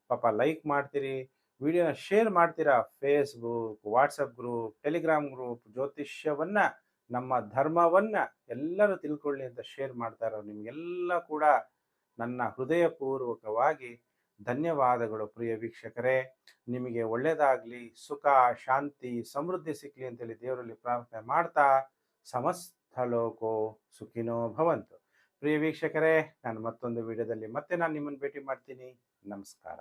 ಪಾಪ ಲೈಕ್ ಮಾಡ್ತೀರಿ, ವಿಡಿಯೋನ ಶೇರ್ ಮಾಡ್ತೀರಾ. Facebook, WhatsApp group, Telegram group, ಜ್ಯೋತಿಷ್ಯವನ್ನು, ನಮ್ಮ ಧರ್ಮವನ್ನು ಎಲ್ಲರೂ ತಿಳ್ಕೊಳ್ಳಿ ಅಂತ ಶೇರ್ ಮಾಡ್ತಾ ಇರೋ ನಿಮಗೆಲ್ಲ ಕೂಡ ನನ್ನ ಹೃದಯಪೂರ್ವಕವಾಗಿ ಧನ್ಯವಾದಗಳು. ಪ್ರಿಯ ವೀಕ್ಷಕರೇ, ನಿಮಗೆ ಒಳ್ಳೆಯದಾಗಲಿ, ಸುಖ, ಶಾಂತಿ, ಸಮೃದ್ಧಿ ಸಿಕ್ಕಲಿ ಅಂತೇಳಿ ದೇವರಲ್ಲಿ ಪ್ರಾರ್ಥನೆ ಮಾಡ್ತಾ ಸಮಸ್ತ ಲೋಕೋ ಸುಖಿನೋ ಭವಂತು. ಪ್ರಿಯ ವೀಕ್ಷಕರೇ, ನಾನು ಮತ್ತೊಂದು ವಿಡಿಯೋದಲ್ಲಿ ಮತ್ತೆ ನಾನು ನಿಮ್ಮನ್ನು ಭೇಟಿ ಮಾಡ್ತೀನಿ. ನಮಸ್ಕಾರ.